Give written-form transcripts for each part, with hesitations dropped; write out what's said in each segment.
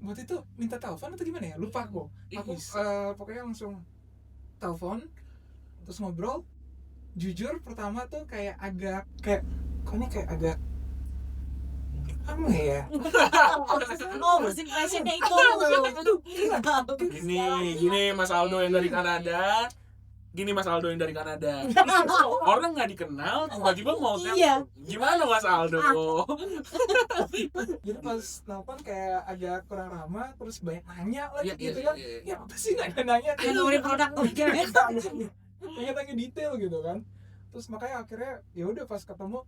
waktu itu minta telepon atau gimana ya, lupa aku pokoknya langsung telepon terus ngobrol. Jujur pertama tuh kayak agak kayak agak apa ya first impressionnya itu gini Mas Aldo yang dari Kanada. Orang nggak dikenal tiba-tiba mau Iya. Gimana Mas Aldo? jadi pas telepon kayak agak kurang ramah, terus banyak nanya lagi gitu kan. Iya. Ya apa sih nanya nawarin produk tanya detail gitu kan. Terus makanya akhirnya ya udah pas ketemu,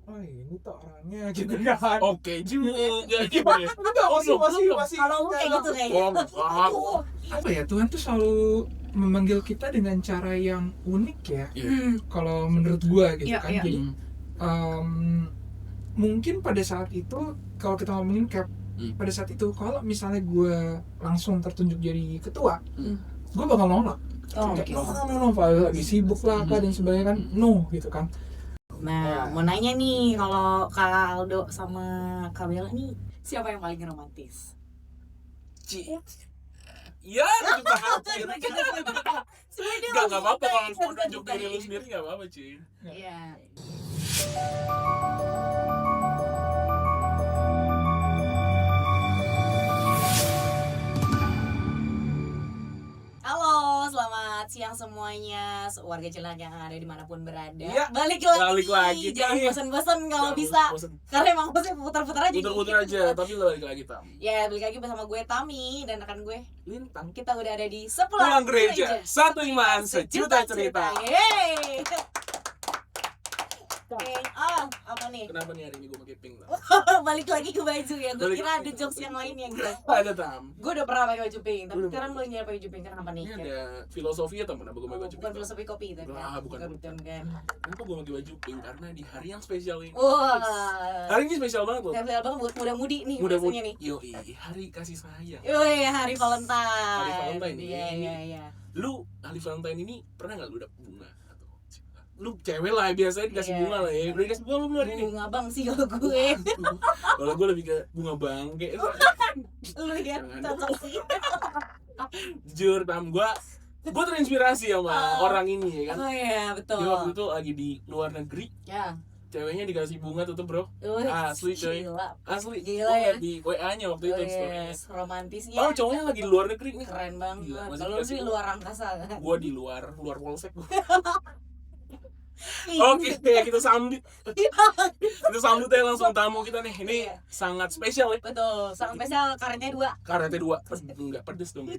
oh ini tuh orangnya gitu kan. Oke juga gitu ya. Enggak, masih kalau kayak gitu kayaknya. apa ya, Tuhan tuh selalu memanggil kita dengan cara yang unik ya. Kalau menurut gua gitu kan. Jadi mungkin pada saat itu kalau kita ngomongin kayak pada saat itu kalau misalnya gua langsung tertunjuk jadi ketua, gua bakal nolak. No, lagi sibuk lah dan sebagainya kan, no gitu kan. Nah, mau nanya nih, kalau Kak Aldo sama Kak Bella nih, siapa yang paling romantis? Ya, kita hampir. Gak apa-apa kalau mau nunjuk diri lu sendiri, gak apa-apa Ci. Iya. Halo, selamat siang semuanya, warga Cilandak yang ada dimanapun berada. Iya, Balik lagi. Jangan bosan-bosan kalau bisa. Karena emang pasti putar-putar aja. Putar-putar aja, tapi balik lagi Tam. Ya, balik lagi bersama gue Tami dan rekan gue Lintang. Kita udah ada di Sepulang Gereja, satu iman, sejuta cerita. Yeay. Apa nih? Kenapa nih hari ini gue pakai pink? Balik lagi ke baju ya. Gue kira ada jokes yang lain yang ada Tam. Gue udah pernah pakai baju pink, tapi sekarang gue nyari pakai baju pink. Kenapa nih? Ini ada filosofi atau kenapa gue pakai baju pink? Bukan filosofi kopi itu kan? Bukan kan. Kenapa gue pakai baju pink? Karena di hari yang spesial ini. Hari ini spesial banget loh. Spesial banget buat muda-mudi nih. Muda-mudi nih. Yoi, hari kasih sayang. Yoi, hari Valentine. Hari Valentine. Iya. Lu hari Valentine ini pernah nggak lu dapet bunga? Lu cewek lah biasanya dikasih bunga lah ya. Udah dikasih bunga belum hari ini? Bunga bang sih kalau gue. Kalau gue lebih ke bunga bangke. Lu ya cocok sih. Jujur Tam, gue terinspirasi sama orang ini ya kan. Oh iya betul. Dia waktu itu lagi di luar negeri. Ya. Ceweknya dikasih bunga tuh bro. Asli coy. Asli. Gila ya. Di WA-nya waktu itu. Romantisnya. Oh cowoknya lagi di luar negeri nih. Keren banget. Kalau lu sih luar angkasa kan. Gua di luar polsek gua. Oke, kita sambut. Kita sambut ya langsung tamu kita nih. Ini sangat spesial ya. Betul, sangat spesial karetnya 2. Karetnya 2. Enggak pedes dong.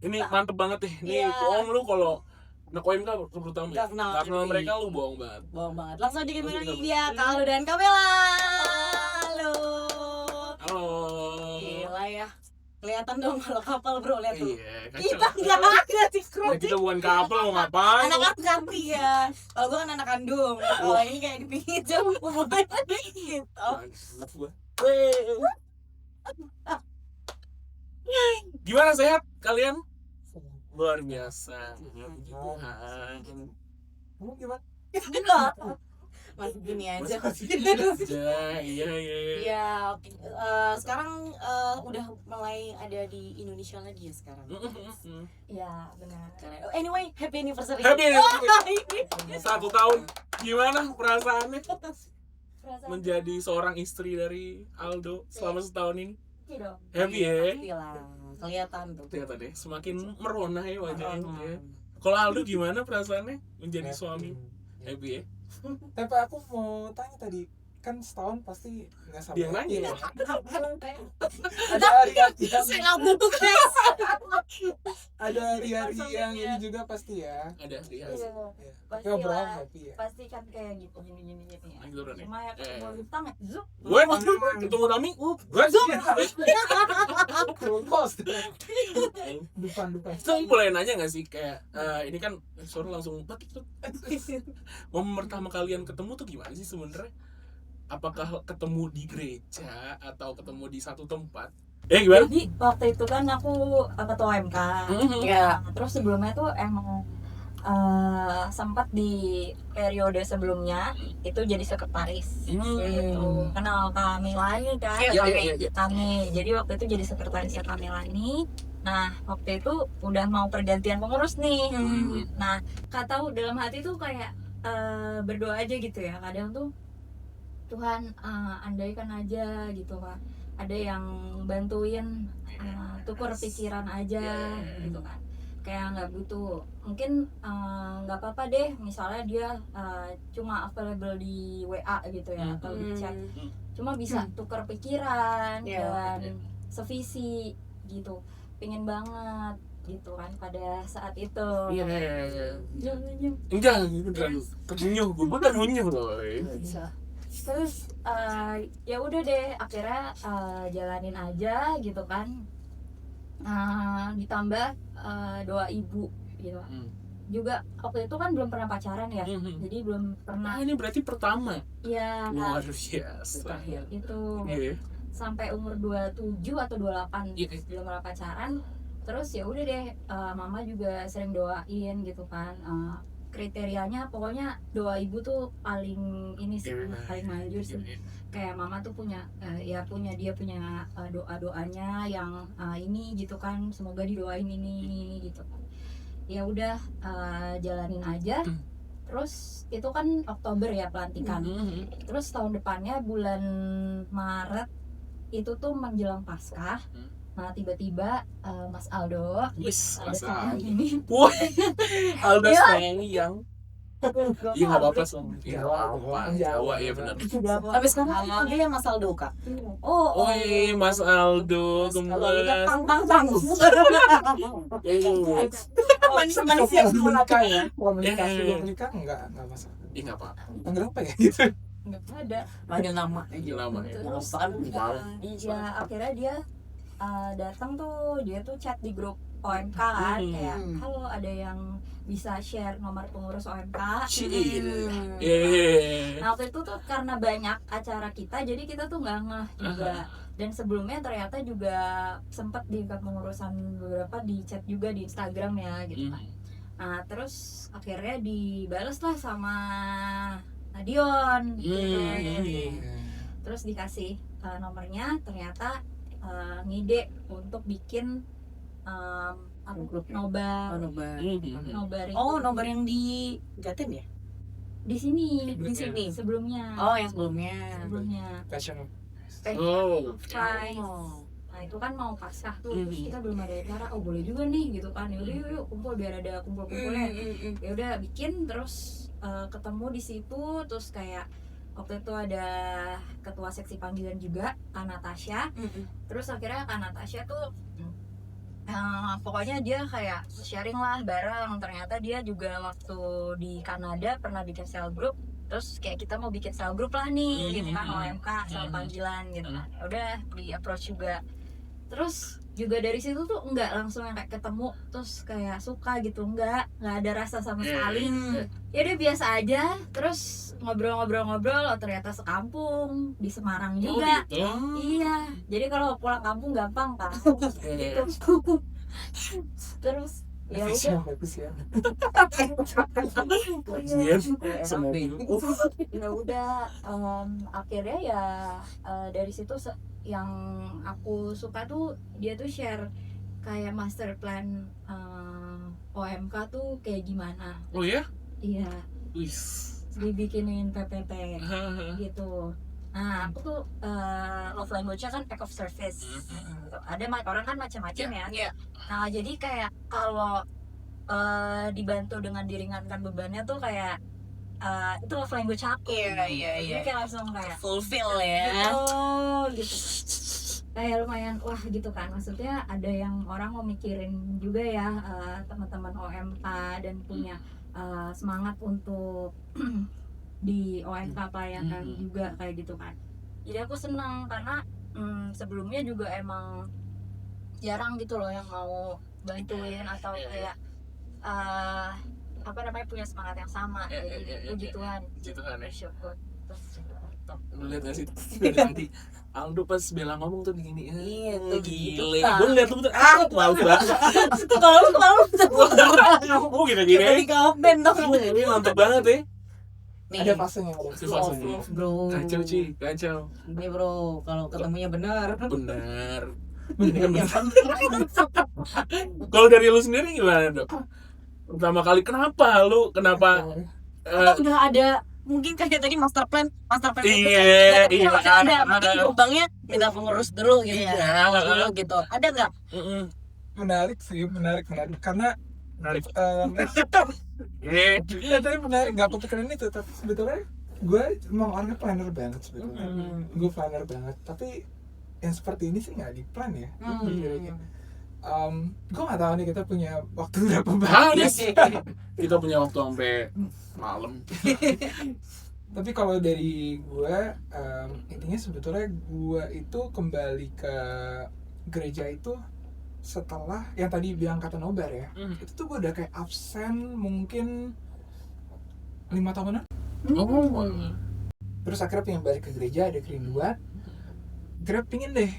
Ini mantep banget nih. Nih, bohong lu kalau Nakoim kan terutama ya. Gak kenal mereka lu bohong banget. Bohong banget. Langsung dikenalin lagi dia Kak Aldo dan Kak Bella. Halo. Gila ya. Kelihatan dong kalau kapal bro, lihat tuh. Iya, kita nggak ada sih ya, kita bukan kapal mau ngapain? Anak angkat ya. Kalau gue kan anak kandung. Kalau ini kayak di pinggir jam gitu. Gimana sehat kalian? Luar biasa. Kamu gimana? Enggak. Masih gini aja. Iya. Ya, oke. Sekarang udah mulai ada di Indonesia lagi ya sekarang. Ya, benar. Anyway, happy anniversary. Happy anniversary. 1 tahun. Gimana perasaannya? Menjadi seorang istri dari Aldo selama setahun ini. Happy ya? Kelihatan tuh. Kelihatan deh, semakin merona ya wajahnya. Kalau Aldo gimana perasaannya menjadi suami? Happy ya? Tapi aku mau tanya tadi, kan setahun pasti nggak sabar. Dia nanya ya? Ada hari-hari yang Saya nggak butuh guys. ada hari-hari yang ini juga pasti ya. Ada hari Pasti ngobrol happy ya. Pasti kan kayak gitu gini ya. Cuma ya ketemu Lintang ya zup. Gue ketemu Tami, gue Depan. Itu boleh nanya nggak sih kayak ini kan suara langsung batik tuh. Momen pertama kalian ketemu tuh gimana sih sebenarnya? Apakah ketemu di gereja atau ketemu di satu tempat? Gimana? Jadi waktu itu kan aku ketua MK. Ya, terus sebelumnya tuh emang sempat di periode sebelumnya itu jadi sekretaris gitu. Kenal Kak Milani kan? Kami jadi waktu itu jadi sekretarisnya Kak Milani. Nah waktu itu udah mau pergantian pengurus nih. Nah Kak tahu dalam hati tuh kayak berdoa aja gitu ya, kadang tuh Tuhan andaikan aja gitu Kak, ada yang bantuin tukar pikiran aja gitu kan, kayak nggak butuh, mungkin nggak apa-apa deh misalnya dia cuma available di WA gitu ya atau di chat, cuma bisa tukar pikiran dan sevisi gitu, pingin banget gitu kan pada saat itu. Enggak, kenyuh, gue bukan kenyuh loh. Terus ya udah deh akhirnya jalanin aja gitu kan, ditambah doa ibu gitu. Juga waktu itu kan belum pernah pacaran ya, jadi belum pernah. Ini berarti pertama. Iya. Luar biasa. Itu sampai umur 27 atau 28 belum pernah pacaran. Terus ya udah deh, mama juga sering doain gitu kan. Kriterianya pokoknya doa ibu tuh paling ini sih, paling manjur sih. Kayak mama tuh punya dia punya doa-doanya yang ini gitu kan, semoga didoain ini gitu kan. Ya udah jalanin aja. Terus itu kan Oktober ya pelantikan. Terus tahun depannya bulan Maret itu tuh menjelang Paskah. Nah tiba-tiba Mas Aldo ini Aldo yang iya nggak apa-apa song, Jawa ya benar. Tapi sekarang dia Mas Aldo Kak. Oh iya Mas Aldo gemes. Pang. Manis ya belakang ya. Komunikasi menikah enggak masalah. Iya nggak apa-apa. Panggil apa ya gitu? nggak ada. Panggil nama aja. Nama ya. Terus ya akhirnya dia datang tuh, dia tuh chat di grup OMK kan, kayak halo ada yang bisa share nomor pengurus OMK. Nah waktu itu tuh karena banyak acara kita, jadi kita tuh nggak ngeh juga. Dan sebelumnya ternyata juga sempat di kepengurusan beberapa di chat juga di Instagram ya gitu kan. Nah terus akhirnya dibales lah sama Nadion gitu. Terus dikasih nomornya, ternyata ngide untuk bikin nobar. Nobar yang di Jatim ya? Di sini sebelumnya. Oh yang sebelumnya. Passion Prize. Nah itu kan mau Paskah tuh, terus kita belum ada acara, boleh juga nih gitu kan, yaudah yuk kumpul biar ada kumpul-kumpulnya. Ya udah bikin, terus ketemu di situ, terus kayak waktu itu ada ketua seksi panggilan juga Kak Natasha. Terus akhirnya Kak Natasha tuh pokoknya dia kayak sharing lah bareng, ternyata dia juga waktu di Kanada pernah bikin cell group, terus kayak kita mau bikin cell group lah nih gitu kan, OMK cell panggilan gitu kan. Udah di approach juga, terus juga dari situ tuh enggak langsung yang kayak ketemu terus kayak suka gitu, enggak ada rasa sama sekali. Ya udah biasa aja, terus ngobrol-ngobrol, ternyata sekampung di Semarang juga. Iya, jadi kalau pulang kampung gampang kan. Terus ya udah akhirnya ya dari situ yang aku suka tuh dia tuh share kayak master plan OMK tuh kayak gimana. Oh ya? Iya. Dibikinin PPT gitu. Nah aku tuh love language-nya kan act of service. Ada orang kan macam-macam ya. Nah jadi kayak kalau dibantu dengan diringankan bebannya tuh kayak itu love language aku. Jadi kayak langsung kayak fulfill ya. Gitu. Kayak lumayan wah gitu kan, maksudnya ada yang orang mau mikirin juga ya, teman-teman OMK dan punya semangat untuk di OMK pelayanan juga kayak gitu kan. Jadi aku senang karena sebelumnya juga emang jarang gitu loh yang mau bantuin atau kayak punya semangat yang sama. Puji Tuhan. Syukur. Lu lihat gak sih dari tadi Aldo pas Bella ngomong tuh begini, Iya, tuh gile. gitu. Gue ngeliat lu tuh, malu banget. Kalau Oh gini-gini. di kaben dong. Ini mantep banget ya. Ada fasenya. Fasenya. Bro. Kacau Ci, kacau. Ini bro, kalau ketemunya benar. Bener. Ini kan bener. Kalau dari lu sendiri gimana Dok? Pertama kali kenapa Atau udah ada mungkin kayak tadi master plan iya ada mungkin lubangnya minta pengurus dulu gitu ya dulu gitu ada nggak? Menarik karena Menarik. ya tadi menarik, nggak kepikiran itu, tapi sebetulnya gue emang orangnya planner banget sebetulnya. Gue planner banget, tapi yang seperti ini sih nggak di plan ya. Gue nggak tahu nih kita punya waktu berapa banyak. Kita punya waktu sampai malam. Tapi kalau dari gue, intinya sebetulnya gue itu kembali ke gereja itu setelah yang tadi bilang kata nobar ya. Itu tuh gue udah kayak absen mungkin 5 tahunan. Terus akhirnya pengen balik ke gereja, ada kerinduan. Akhirnya pengen deh,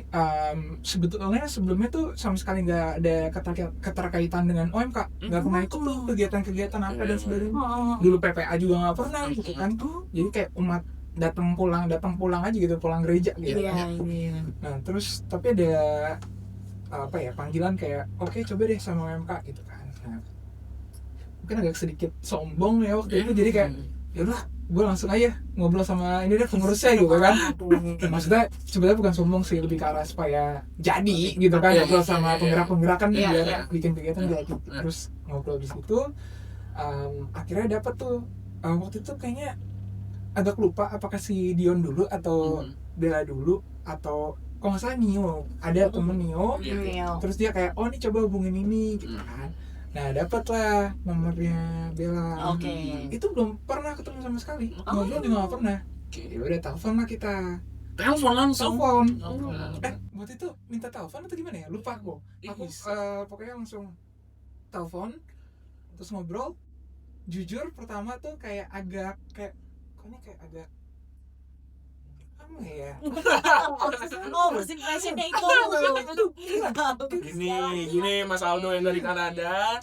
sebetulnya sebelumnya tuh sama sekali nggak ada keterkaitan dengan OMK, nggak pernah ikut tuh kegiatan-kegiatan apa dan sebagainya. Dulu PPA juga nggak pernah gitu kan. Jadi kayak umat datang pulang aja gitu, pulang gereja gitu. Nah terus tapi ada panggilan kayak oke, coba deh sama OMK gitu kan. Nah, mungkin agak sedikit sombong ya waktu itu, jadi kayak yaudah gue langsung aja ngobrol sama ini deh pengurusnya gitu kan. Maksudnya sebenarnya bukan sombong sih, lebih ke arah supaya jadi gitu kan, ngobrol sama penggerak-penggerak kan biar bikin kegiatan jadi. Terus ngobrol di situ, akhirnya dapet tuh waktu itu kayaknya agak lupa apakah si Dion dulu atau Bella dulu atau kalau nggak salah Nio, ada temen Nio. Terus dia kayak oh ini coba hubungin ini gitu kan. Nah dapet lah nomornya Bella. Itu belum pernah ketemu sama sekali, ngobrol juga nggak pernah. Ya udah telepon lah kita. Telepon langsung. Waktu itu minta telepon atau gimana ya? Lupa aku. Pokoknya langsung telepon, terus ngobrol. Jujur pertama tuh kayak agak kayak apa ya? First impressionnya itu. Gini Mas Aldo yang dari Kanada.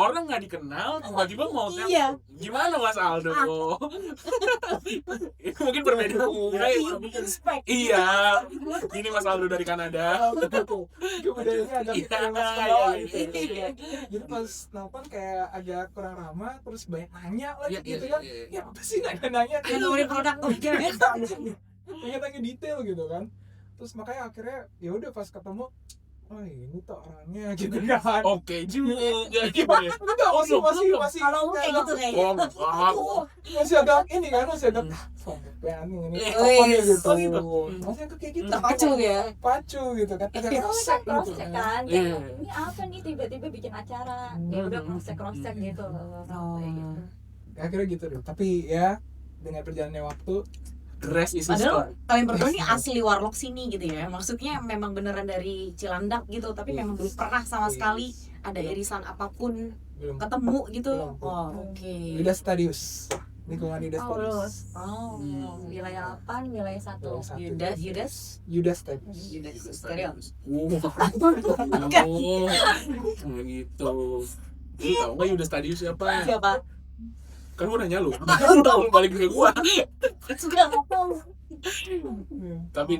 Orang nggak dikenal, tiba-tiba mau telepon. Gimana Mas Aldo? Ini mungkin berbeda. Iya. Ini Mas Aldo dari Kanada. Kemudiannya agak jadi pas nelfon kayak agak kurang ramah, terus banyak nanya lagi gitu kan. Ya apa sih nanya? Nawarin produk Nanya detail gitu kan. Terus makanya akhirnya ya udah pas ketemu, oh ini tuh orangnya gitu kan. Oke juga gitu ya. Enggak, masih kalau kayak gitu kayaknya masih agak ini kan, masih agak ini gitu. Masih agak kayak gitu. Pacu gitu kan. Agak cross-check gitu. kan. Ini apa nih tiba-tiba bikin acara. Ya udah cross-check gitu. Akhirnya gitu deh. Tapi ya dengan berjalannya waktu, padahal kalian berdua ini asli Warlock sini gitu ya, maksudnya memang beneran dari Cilandak gitu, tapi memang belum pernah sama sekali ada irisan apapun ketemu gitu. Yudas Stadius, lingkungan Yudas Stadius. Wilayah 8, wilayah 1. Yudas Stadius. Gitu. Tahu nggak Yudas Stadius siapa? Kan gue nanya lu, balik ke gua. Sudah ngomong. Tapi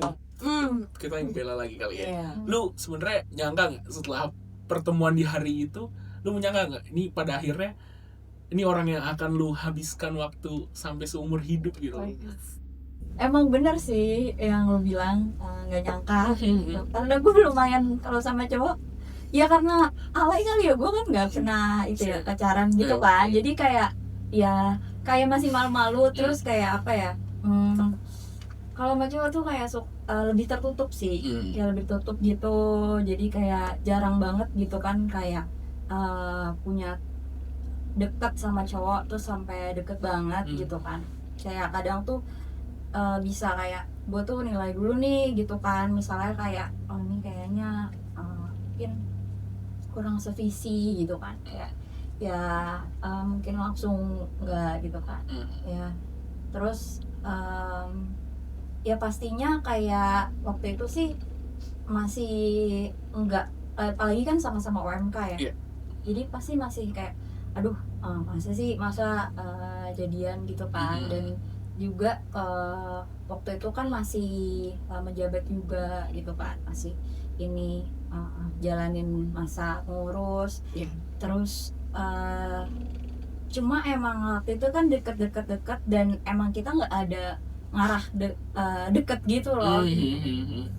kita yang Bella lagi kali ya. Lu sebenarnya nyangka nggak setelah pertemuan di hari itu, lu menyangka nggak ini pada akhirnya ini orang yang akan lu habiskan waktu sampai seumur hidup gitu? Emang bener sih yang lu bilang, nggak nyangka. Karena gue lumayan kalau sama cowok, ya karena alay kali ya, gue kan nggak pernah itu ya pacaran gitu kan, jadi kayak masih malu-malu, terus kayak apa ya, kalau sama cowok tuh kayak lebih tertutup sih, ya lebih tertutup gitu, jadi kayak jarang banget gitu kan, kayak punya deket sama cowok tuh sampai deket banget gitu kan, kayak kadang tuh bisa kayak gue tuh nilai dulu nih gitu kan, misalnya kayak oh ini kayaknya mungkin kurang sevisi gitu kan, kayak ya mungkin langsung enggak gitu kan, ya Terus ya pastinya kayak waktu itu sih masih enggak, apalagi kan sama-sama OMK ya. Iya. Jadi pasti masih kayak aduh, masa jadian gitu kan. Dan juga waktu itu kan masih menjabat juga gitu kan, masih ini jalanin masa ngurus. Iya. Terus cuma emang waktu itu kan deket dan emang kita nggak ada ngarah deket gitu loh.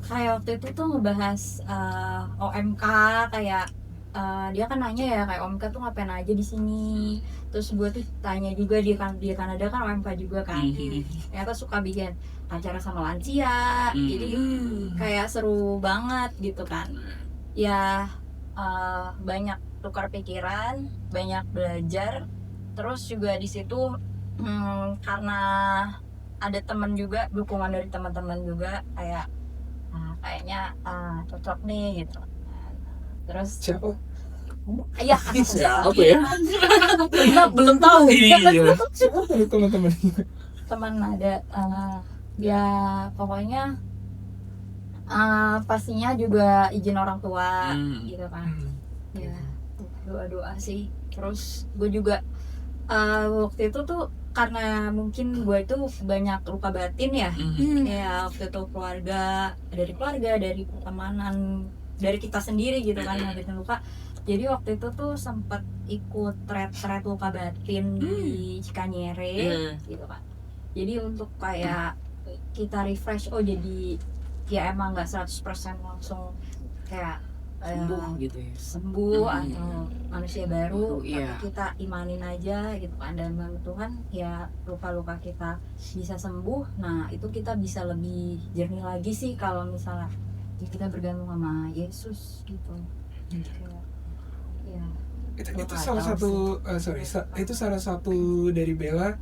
Kayak waktu itu tuh ngebahas OMK, kayak dia kan nanya ya kayak OMK tuh ngapain aja di sini. Terus gue tuh tanya juga, di Kanada kan OMK juga kan. Ternyata suka bikin acara sama lansia. Jadi kayak seru banget gitu kan. Ya banyak tukar pikiran, banyak belajar. Terus juga di situ karena ada teman juga, dukungan dari teman-teman juga, kayak kayaknya cocok nih gitu. Terus Siapa? iya, Siapa ya? Kita belum tahu. Iya. Siapa tuh teman-teman? teman ada ya pokoknya pastinya juga izin orang tua gitu kan. Ya doa sih. Terus gue juga waktu itu tuh karena mungkin gue itu banyak luka batin ya. Ya waktu itu dari keluarga, dari pertemanan, dari kita sendiri gitu kan, ngabisin luka. Jadi waktu itu tuh sempat ikut retret luka batin di Cikanyere gitu kan. Jadi untuk kayak kita refresh, jadi ya emang nggak 100% langsung kayak Sembuh gitu ya. sembuh atau manusia baru, Iya. tapi kita imanin aja gitu kan, dan bantu Tuhan ya luka-luka kita bisa sembuh. Nah itu kita bisa lebih jernih lagi sih kalau misalnya ya kita bergantung sama Yesus gitu. Kayak, ya Itu salah satu itu salah satu dari Bella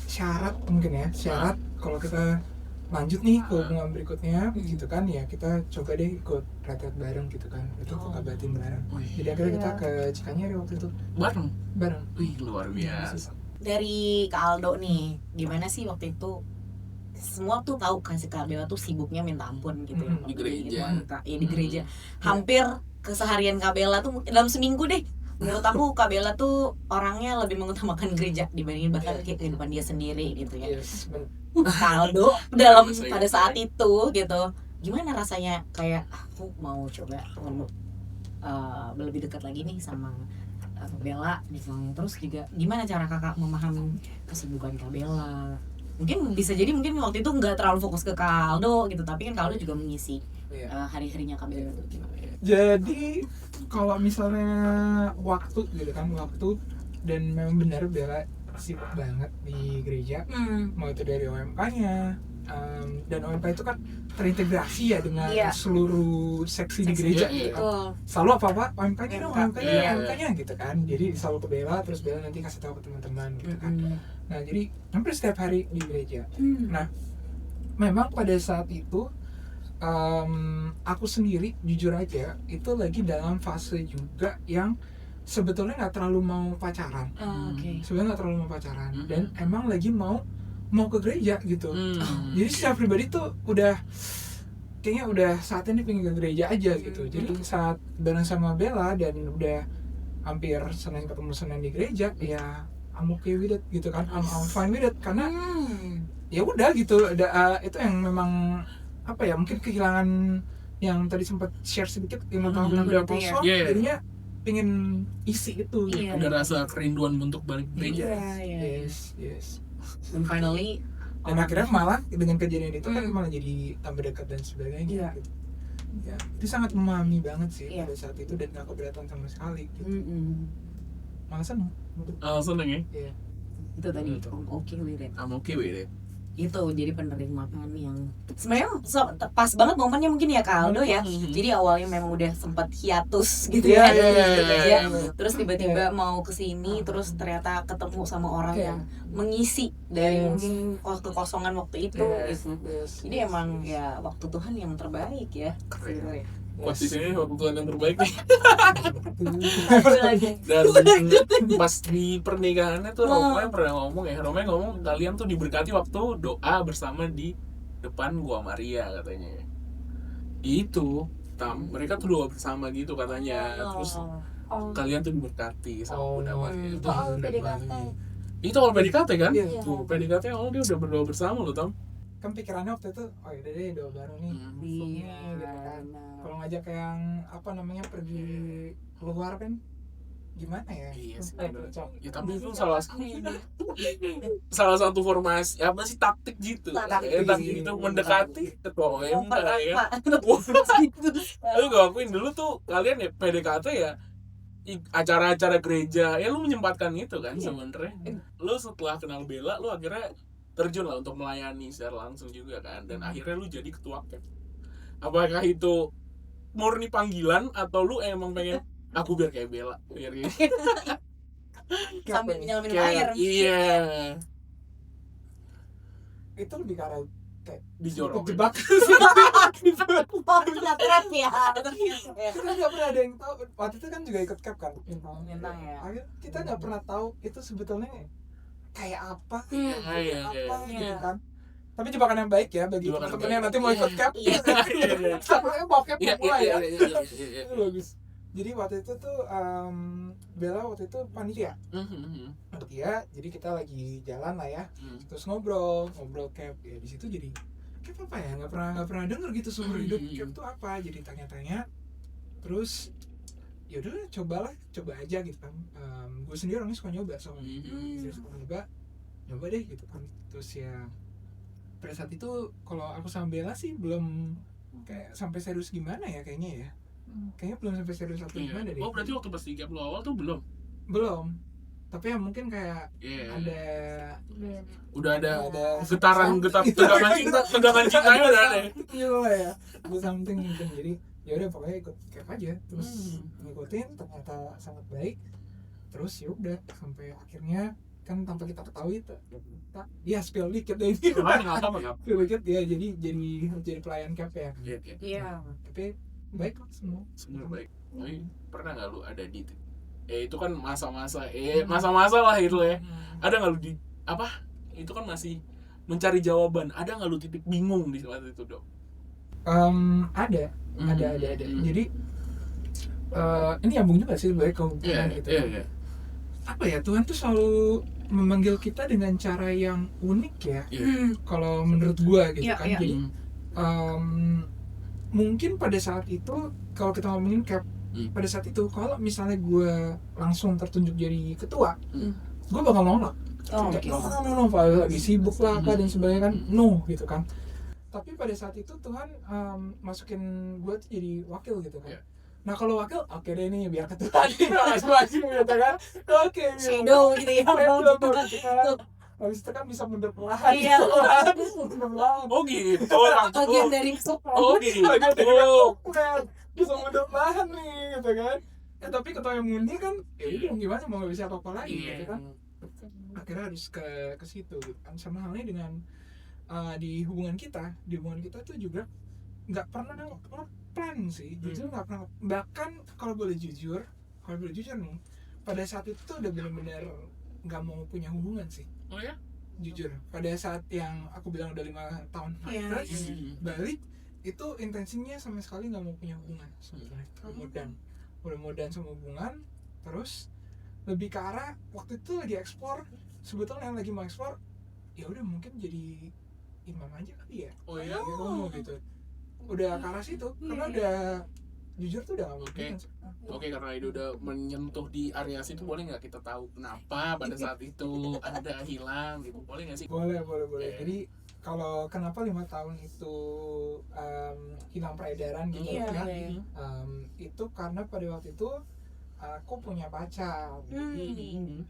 syarat mungkin ya, syarat kalau kita lanjut nih ke hubungan berikutnya gitu kan, ya kita coba deh ikut retret bareng gitu kan, itu luka batin bareng. Jadi akhirnya kita ke Cikanyere waktu itu Bareng. bareng. Luar biasa. Dari Kak Aldo nih, gimana sih waktu itu? Semua tuh tahu kan si Kak Bella tuh sibuknya minta ampun gitu ya. Di gereja. Di gereja. Hampir keseharian Kak Bella tuh dalam seminggu deh. Menurut aku Kak Bella tuh orangnya lebih mengutamakan gereja dibandingin bahkan kehidupan dia sendiri gitu ya. Yes, Kak Aldo pada saat itu gitu, gimana rasanya kayak aku mau coba lebih dekat lagi nih sama Bella misalnya. Terus juga gimana cara kakak memahami kesibukan Kak Bella? Mungkin bisa jadi mungkin waktu itu nggak terlalu fokus ke Kak Aldo gitu, tapi kan Kak Aldo juga mengisi hari-harinya Kak Bella itu gimana? Jadi kalau misalnya waktu gitu kan, waktu dan memang benar Bella sibuk banget di gereja, mau itu dari OMK-nya, dan OMK itu kan terintegrasi ya dengan seluruh seksi di gereja gitu kan. Selalu apa-apa OMK-nya dong, OMK-nya gitu kan. Jadi selalu ke Bella, terus Bella nanti kasih tahu ke teman-teman gitu kan. Nah jadi hampir setiap hari di gereja. Nah memang pada saat itu aku sendiri jujur aja itu lagi dalam fase juga yang sebetulnya nggak terlalu mau pacaran. Sebenarnya nggak terlalu mau pacaran dan emang lagi mau ke gereja gitu. Jadi secara pribadi tuh kayaknya udah saatnya nih pengen ke gereja aja gitu. Jadi saat bareng sama Bella dan udah hampir Senin ketemu Senin di gereja, ya I'm okay with it gitu kan. I'm fine with it karena ya udah gitu. Itu yang memang apa ya, mungkin kehilangan yang tadi sempat share sedikit 5 tahun udah kosong, jadinya pengen isi itu. Ada rasa kerinduan untuk balik gereja. Yes. Dan finally dan akhirnya malah dengan kejadian itu kan malah jadi tambah dekat dan sebagainya gitu. Ya, itu sangat memahami banget sih pada saat itu dan gak keberatan sama sekali gitu. Malah seneng. Seneng ya? Iya. Itu tadi oke with it. I'm okay with it. Itu jadi penerimaan yang sebenarnya pas banget momennya mungkin ya Kak Aldo ya. Jadi awalnya memang udah sempat hiatus gitu ya. Terus tiba-tiba mau kesini, terus ternyata ketemu sama orang yang mengisi dari mungkin kekosongan waktu itu gitu. Jadi emang ya waktu Tuhan yang terbaik ya. Buat di sini waktu Tuhan yang terbaik nih. lagi. Dan pas di pernikahannya tuh Romain pernah ngomong ya, Romain ngomong kalian tuh diberkati waktu doa bersama di depan gua Maria katanya. Itu mereka tuh doa bersama gitu katanya. Terus kalian tuh diberkati sama Bunda Maria. Itu Oh, PDKT. itu awal PDKT kan? Iya. Tuh PDKT awal dia udah berdoa bersama loh Tam. Kan pikirannya waktu itu oh yaudah deh doa bareng nih Iya, gitu kan. Kalau ngajak yang apa namanya pergi keluar kan gimana ya? Iya sih. Cocok. Ya tapi itu salah satu formasi apa sih taktik gitu. Taktik. Taktik itu mendekati ketua OM ya. Gitu. Lu gak akuin dulu tuh kalian ya PDKT ya acara-acara gereja ya lu menyempatkan itu kan sebenarnya. Lu setelah kenal Bella lu akhirnya terjun lah untuk melayani secara langsung juga kan dan akhirnya lu jadi ketua camp. Apakah itu murni panggilan atau lu emang pengen aku biar kayak Bella biar gitu. Sambil minum air. Kayak, iya Itu lebih karena kayak dijorok. kejebak. Oh, kena trap ya. Kita nggak pernah ada yang tahu. Waktu itu kan juga ikut cap kan. Bintang ya. Akhirnya kita nggak pernah tahu itu sebetulnya kayak apa, Iya, apa iya. gitu kan. Tapi jebakan yang baik ya bagi Jebakan teman-teman baik. yang nanti mau ikut cap. Iya. Sampai mau cap Iya, mulai ya. iya. Itu bagus. Jadi waktu itu tuh Bella waktu itu panitia, jadi kita lagi jalan lah ya, terus ngobrol cap ya di situ jadi cap apa ya nggak pernah denger gitu seumur hidup cap tuh apa, jadi tanya-tanya, terus ya udah coba aja gitu kan. Gue sendiri orangnya suka nyoba soalnya, suka nyoba deh gitu kan. Terus ya pada saat itu kalau aku sama Bella sih belum kayak sampai serius gimana ya kayaknya ya. Kayaknya belum sampai serius atau gimana deh. Oh berarti waktu pas di cap lo awal tuh belum? Belum. Tapi ya mungkin kayak Iya. ada Udah ada something. tegangan cintanya udah ada. Iya ya. Ada something mungkin. Jadi ya udah pokoknya ikut cap aja terus ngikutin, ternyata sangat baik. Terus ya udah sampai akhirnya kan tanpa kita ketahui ya spill dikit deh ini. Apa? Spill dikit ya jadi pelayan cap ya. Iya. Tapi baik kok Semua baik. Tapi pernah nggak lu ada di itu kan masa-masa lah itu ya. Ada nggak lu di apa? Itu kan masih mencari jawaban. Ada nggak lu titik bingung di saat itu Dok? Ada. Jadi ini nyambung juga sih sebenarnya kalau gitu. Iya. Apa ya, Tuhan tuh selalu memanggil kita dengan cara yang unik ya. Kalau menurut gua gitu kan. Jadi mungkin pada saat itu kalau kita ngomongin cap pada saat itu kalau misalnya gue langsung tertunjuk jadi ketua, gue bakal nolak. No, lagi sibuk lah apa dan sebagainya kan, no gitu kan. Tapi pada saat itu Tuhan masukin gue tuh jadi wakil gitu kan. Nah kalau wakil, oke deh nih biar ketua nih masing-masing gitu kan. Oke. Shadow gitu ya. Habis itu kan bisa mundur perlahan. Iya. Mundur perlahan. Oh gitu. Bagian dari Oh gitu. Bisa mundur perlahan nih gitu kan. Tapi ketua yang mundi kan gimana mau nggak bisa apa-apa lagi gitu kan. Akhirnya harus ke situ gitu kan. Sama halnya dengan di hubungan kita tuh juga nggak pernah plan sih. Jujur nggak pernah. Bahkan kalau boleh jujur nih, pada saat itu tuh udah benar-benar nggak mau punya hubungan sih. Oh ya? Jujur, pada saat yang aku bilang udah 5 tahun balik, itu intensinya sama sekali nggak mau punya hubungan sebetulnya. Udah modern sama hubungan, terus lebih ke arah waktu itu lagi eksplor, sebetulnya yang lagi mau eksplor, ya udah mungkin jadi imam aja kali ya. Oh ya? Gitu. Udah ke arah situ, karena udah jujur tuh udah nggak mau hubungan. Oke, karena itu udah menyentuh di area situ, boleh nggak kita tahu kenapa pada saat itu ada hilang gitu, boleh nggak sih? Boleh. Jadi kalau kenapa 5 tahun itu hilang peredaran gitu itu karena pada waktu itu aku punya pacar. Dulu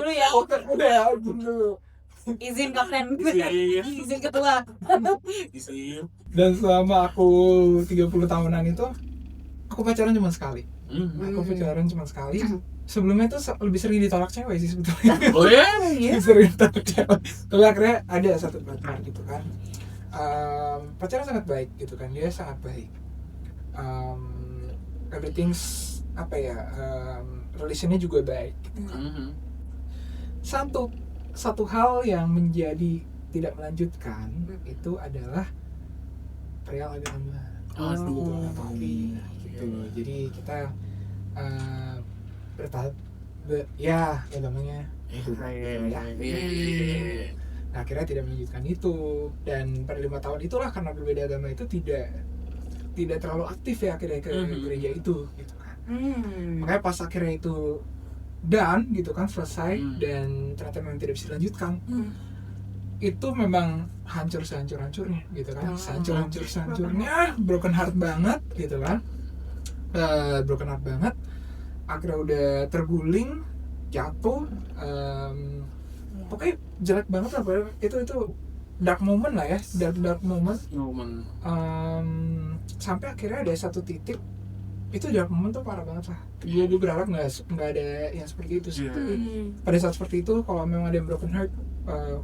ya. Dulu. Izin kapten. Izin. Izin ketua. Izin. Dan selama aku 30 tahunan itu aku pacaran cuma sekali. Sebelumnya itu lebih sering ditolak cewek sih sebetulnya. Oh ya? Lebih sering ditolak cewek. Tapi akhirnya ada satu partner gitu kan. pacarnya sangat baik gitu kan, dia sangat baik. Everything's apa ya, relationnya juga baik. Satu hal yang menjadi tidak melanjutkan itu adalah perihal agama. Gitu. Jadi kita bertahap agamanya itu. Nah, akhirnya tidak melanjutkan itu, dan pada 5 tahun itulah karena berbeda agama itu tidak terlalu aktif ya akhirnya ke gereja itu gitu kan. Makanya pas akhirnya itu done gitu kan, selesai dan ternyata memang tidak bisa dilanjutkan, itu memang hancur sehancur-hancurnya gitu kan, sehancur-hancurnya, broken heart banget gitu kan, akhirnya udah terguling, jatuh, pokoknya jelek banget lah, itu dark moment lah ya, dark moment. Sampai akhirnya ada satu titik, itu dark moment tuh parah banget lah. Gue berharap nggak ada yang seperti itu sih. Pada saat seperti itu, kalau memang ada yang broken heart,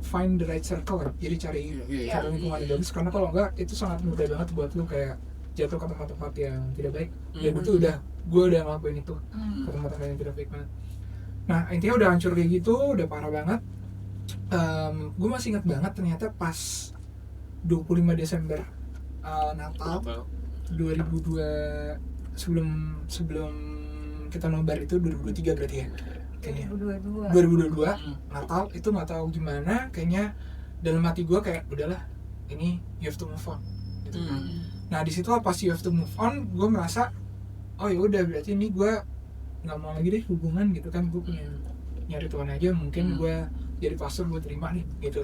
find the right circle lah. Jadi cari lingkungan yang bagus, karena kalau enggak itu sangat mudah banget buat lu kayak jatuh ke tempat-tempat yang tidak baik. Dan itu gue udah ngelakuin itu ke tempat-tempat yang tidak baik banget. Nah, intinya udah hancur kayak gitu, udah parah banget. Gue masih ingat banget ternyata pas 25 Desember Natal 2002, sebelum kita nobar itu 2023 berarti ya kayaknya 2022 Natal itu nggak tahu gimana, kayaknya dalam hati gue kayak udahlah, ini you have to move on gitu kan. Nah di situ pas you have to move on, gue merasa oh ya udah, berarti ini gue nggak mau lagi deh hubungan gitu kan, gue punya nyari Tuhan aja, mungkin gue jadi pastor, gue terima nih gitu.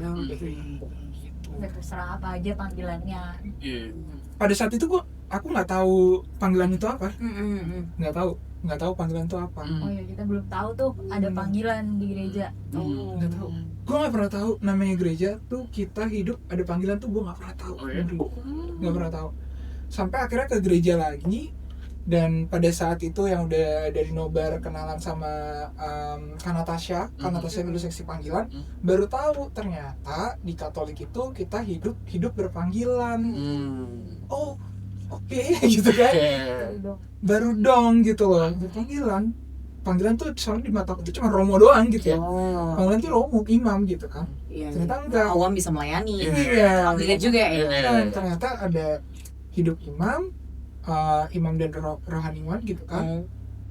Terserah apa aja panggilannya. Pada saat itu aku nggak tahu panggilan itu apa, nggak tahu panggilan itu apa. Oh ya, kita belum tahu tuh ada panggilan di gereja. Nggak tahu, gue nggak pernah tahu namanya gereja tuh, kita hidup ada panggilan tuh, gue nggak pernah tahu. Nggak pernah tahu sampai akhirnya ke gereja lagi. Dan pada saat itu yang udah dari nobar kenalan sama Kak Natasha dulu seksi panggilan, baru tahu ternyata di Katolik itu kita hidup berpanggilan. Oh oke, gitu kan, baru dong gitu loh, panggilan tuh soalnya di mata aku tuh cuma romo doang gitu ya. Panggilan tuh romo, imam gitu kan. Ternyata enggak, awam bisa melayani. Panggilan juga ya. Ternyata ada hidup imam dan rohaniwan gitu kan,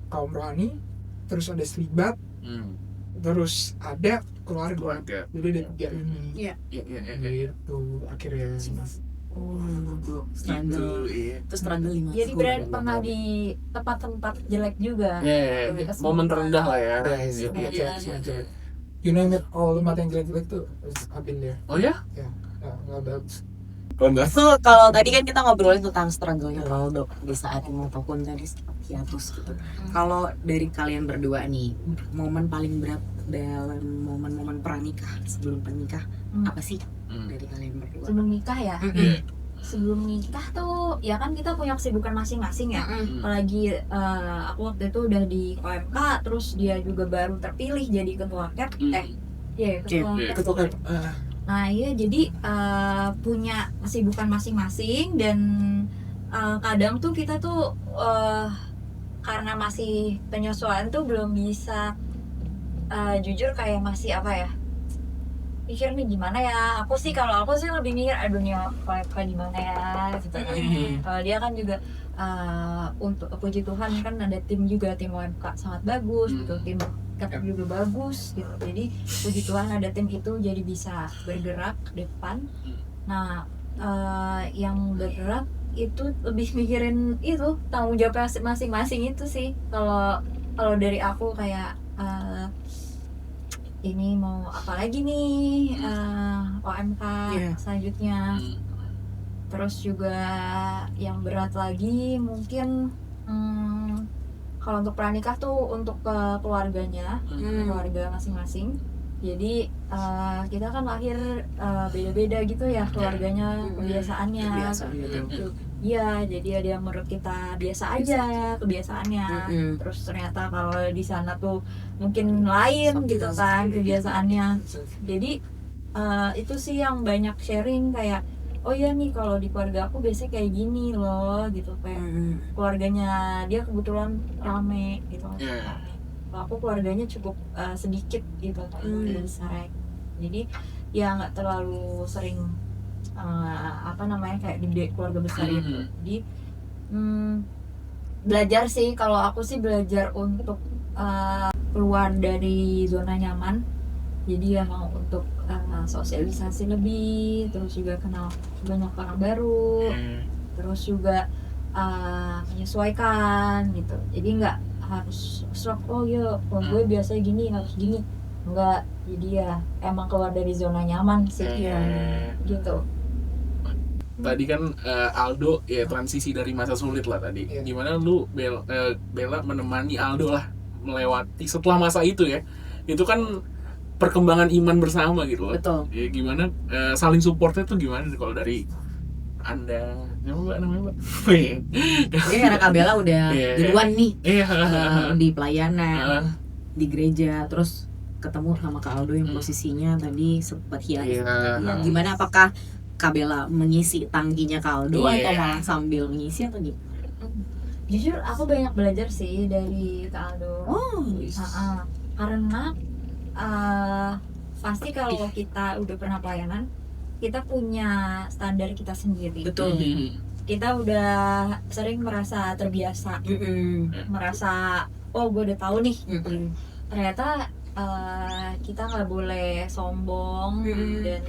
kaum rohani, terus ada selibat, terus ada keluarga. Jadi ada 3 ini. Gitu akhirnya. Struggle. Terus struggle 5 Jadi berarti pernah di tempat-tempat jelek juga. Momen terendah lah ya. You name it, all tempat yang jelek-jelek tuh I've been there. Oh ya? Ya, nggak bagus. So, kalau tadi kan kita ngobrolin tentang struggle-nya Waldo di saat ini ataupun tadi hiatus gitu. Kalau dari kalian berdua nih, momen paling berat dalam momen-momen pranikah, sebelum pernikah, apa sih dari kalian berdua? Sebelum nikah ya? Sebelum nikah tuh ya kan kita punya kesibukan masing-masing ya. Apalagi aku waktu itu udah di OMK, terus dia juga baru terpilih jadi ketua KEP. Ketua KEP. Nah iya, jadi punya kesibukan masing-masing, dan kadang tuh kita tuh karena masih penyesuaian tuh belum bisa jujur kayak masih apa ya, pikir nih gimana ya. Kalau aku sih lebih mikir dunia kayak gimana ya gitu kan. Dia kan juga untuk puji Tuhan kan ada tim juga, tim OMK sangat bagus gitu, tim juga bagus gitu. Jadi puji Tuhan ada tim itu jadi bisa bergerak ke depan. Nah yang bergerak itu lebih mikirin itu tanggung jawab masing-masing itu sih. Kalau dari aku kayak ini mau apa lagi nih, OMK selanjutnya. Terus juga yang berat lagi mungkin kalau untuk pranikah tuh untuk keluarganya, keluarga masing-masing. Jadi kita kan lahir beda-beda gitu ya keluarganya, kebiasaannya. Iya, jadi ada yang menurut kita biasa aja kebiasaannya. Terus ternyata kalau di sana tuh mungkin lain gitu kan kebiasaannya. Jadi itu sih yang banyak sharing kayak oh iya nih kalau di keluarga aku biasanya kayak gini loh gitu, kayak keluarganya dia kebetulan rame gitu. Iya. Kalau aku keluarganya cukup sedikit gitu, keluarga besar. Jadi ya nggak terlalu sering apa namanya kayak di keluarga besar itu. Jadi belajar sih, kalau aku sih belajar untuk keluar dari zona nyaman. Jadi ya mau untuk sosialisasi lebih, terus juga kenal banyak orang baru, terus juga menyesuaikan gitu. Jadi nggak harus shock, oh ya kalau gue biasa gini harus gini, enggak. Jadi ya emang keluar dari zona nyaman sih ya gitu. Tadi kan Aldo ya transisi dari masa sulit lah tadi. Iya. Gimana lu Bella menemani Aldo lah melewati setelah masa itu ya? Itu kan perkembangan iman bersama gitu loh. Betul. Ya, gimana saling supportnya tuh gimana kalau dari Anda? Namanya Mbak. Jadi karena Kak Bella udah Iya. duluan nih Iya. di pelayanan di gereja, terus ketemu sama Kak Aldo yang posisinya tadi sempat hilang. Iya. Gimana, apakah Kak Bella mengisi tangkinya Kak Aldo Iya. atau malah sambil mengisi atau gimana? Jujur aku banyak belajar sih dari Kak Aldo. Oh, Karena pasti kalau kita udah pernah pelayanan, kita punya standar kita sendiri. betul. Kita udah sering merasa terbiasa, merasa oh gue udah tahu nih. Ternyata kita nggak boleh sombong dan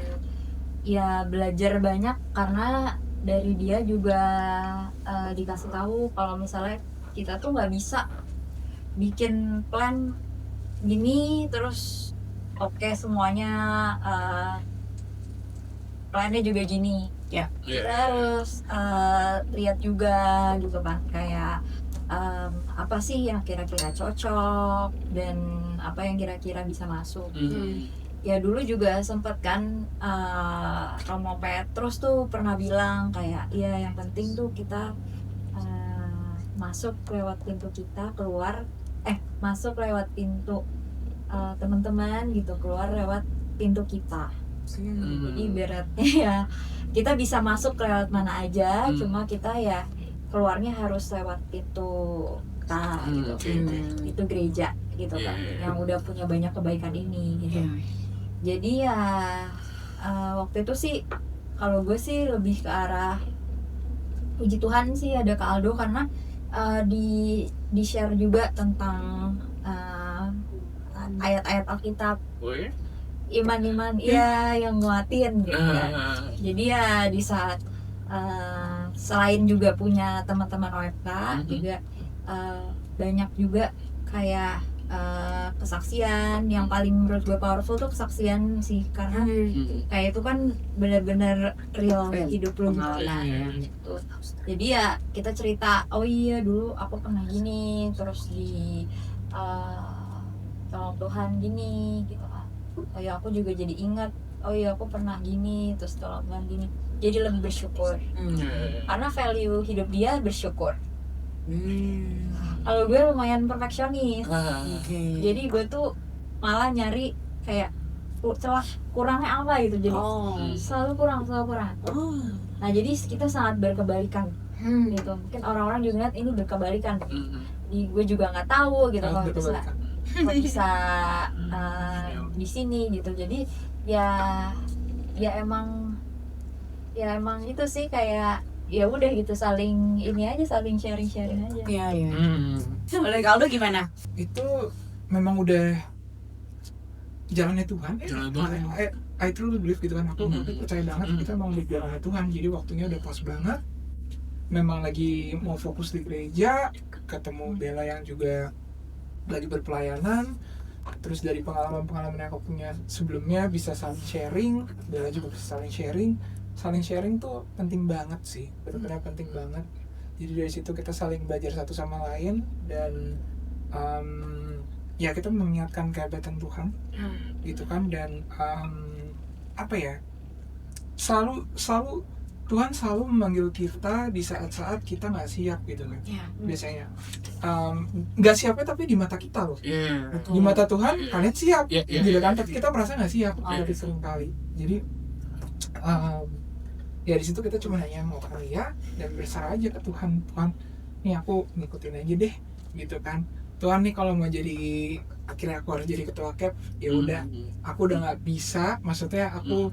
ya belajar banyak, karena dari dia juga dikasih tahu kalau misalnya kita tuh nggak bisa bikin plan gini terus oke semuanya plannya juga gini Ya. terus lihat juga gitu kan kayak apa sih yang kira-kira cocok dan apa yang kira-kira bisa masuk. Ya dulu juga sempet kan Romo Petrus tuh pernah bilang kayak ya yang penting tuh kita masuk lewat pintu kita, keluar masuk lewat pintu teman-teman gitu, keluar lewat pintu kita. Jadi ibaratnya ya kita bisa masuk lewat mana aja, cuma kita ya keluarnya harus lewat pintu kita gitu. Itu gereja gitu kan, yang udah punya banyak kebaikan ini gitu. Jadi ya waktu itu sih kalau gue sih lebih ke arah puji Tuhan sih ada Kak Aldo, karena di share juga tentang ayat-ayat Alkitab, iman-iman iya yang nguatin gitu kan. Jadi ya di saat selain juga punya teman-teman OFK juga banyak juga kayak kesaksian yang paling menurut gue powerful tuh kesaksian sih, karena kayak itu kan benar-benar real hidup lu gitu. Jadi ya kita cerita, oh iya dulu aku pernah gini, terus di tolong Tuhan gini gitu kan. Oh ya aku juga jadi ingat, oh iya aku pernah gini, terus tolong Tuhan gini. Jadi lebih bersyukur karena value hidup dia bersyukur. Kalau gue lumayan perfeksionis, jadi gue tuh malah nyari kayak celah kurangnya apa gitu, jadi selalu kurang. Nah jadi kita sangat berkebalikan gitu. Mungkin orang-orang juga ngeliat ini berkebalikan. Gue juga nggak tahu gitu kalau bisa di sini gitu. Jadi ya emang itu sih kayak ya udah gitu, saling ini aja, saling sharing aja. Iya. Oleh Kak Aldo gimana? Itu memang udah jalannya Tuhan. I truly believe gitu kan, aku percaya banget kita memang di jalannya Tuhan. Jadi waktunya udah pas banget. Memang lagi mau fokus di gereja, ketemu Bella yang juga lagi berpelayanan. Terus dari pengalaman yang aku punya sebelumnya bisa saling sharing, Bella juga bisa saling sharing. Saling sharing tuh penting banget sih, benar-benar penting banget. Jadi dari situ kita saling belajar satu sama lain, dan ya kita mengingatkan kehebatan Tuhan gitu kan. Dan apa ya, selalu Tuhan selalu memanggil kita di saat-saat kita nggak siap gitu kan. Biasanya nggak siapnya tapi di mata kita loh. Di mata Tuhan kalian siap gitu kan, tapi kita merasa nggak siap. Tapi sering kali jadi ya di situ kita cuma hanya mau ria dan berserah aja ke Tuhan. Tuhan, nih aku ngikutin aja deh gitu kan. Tuhan nih kalau mau jadi, akhirnya aku harus jadi ketua KEP, ya udah aku udah nggak bisa, maksudnya aku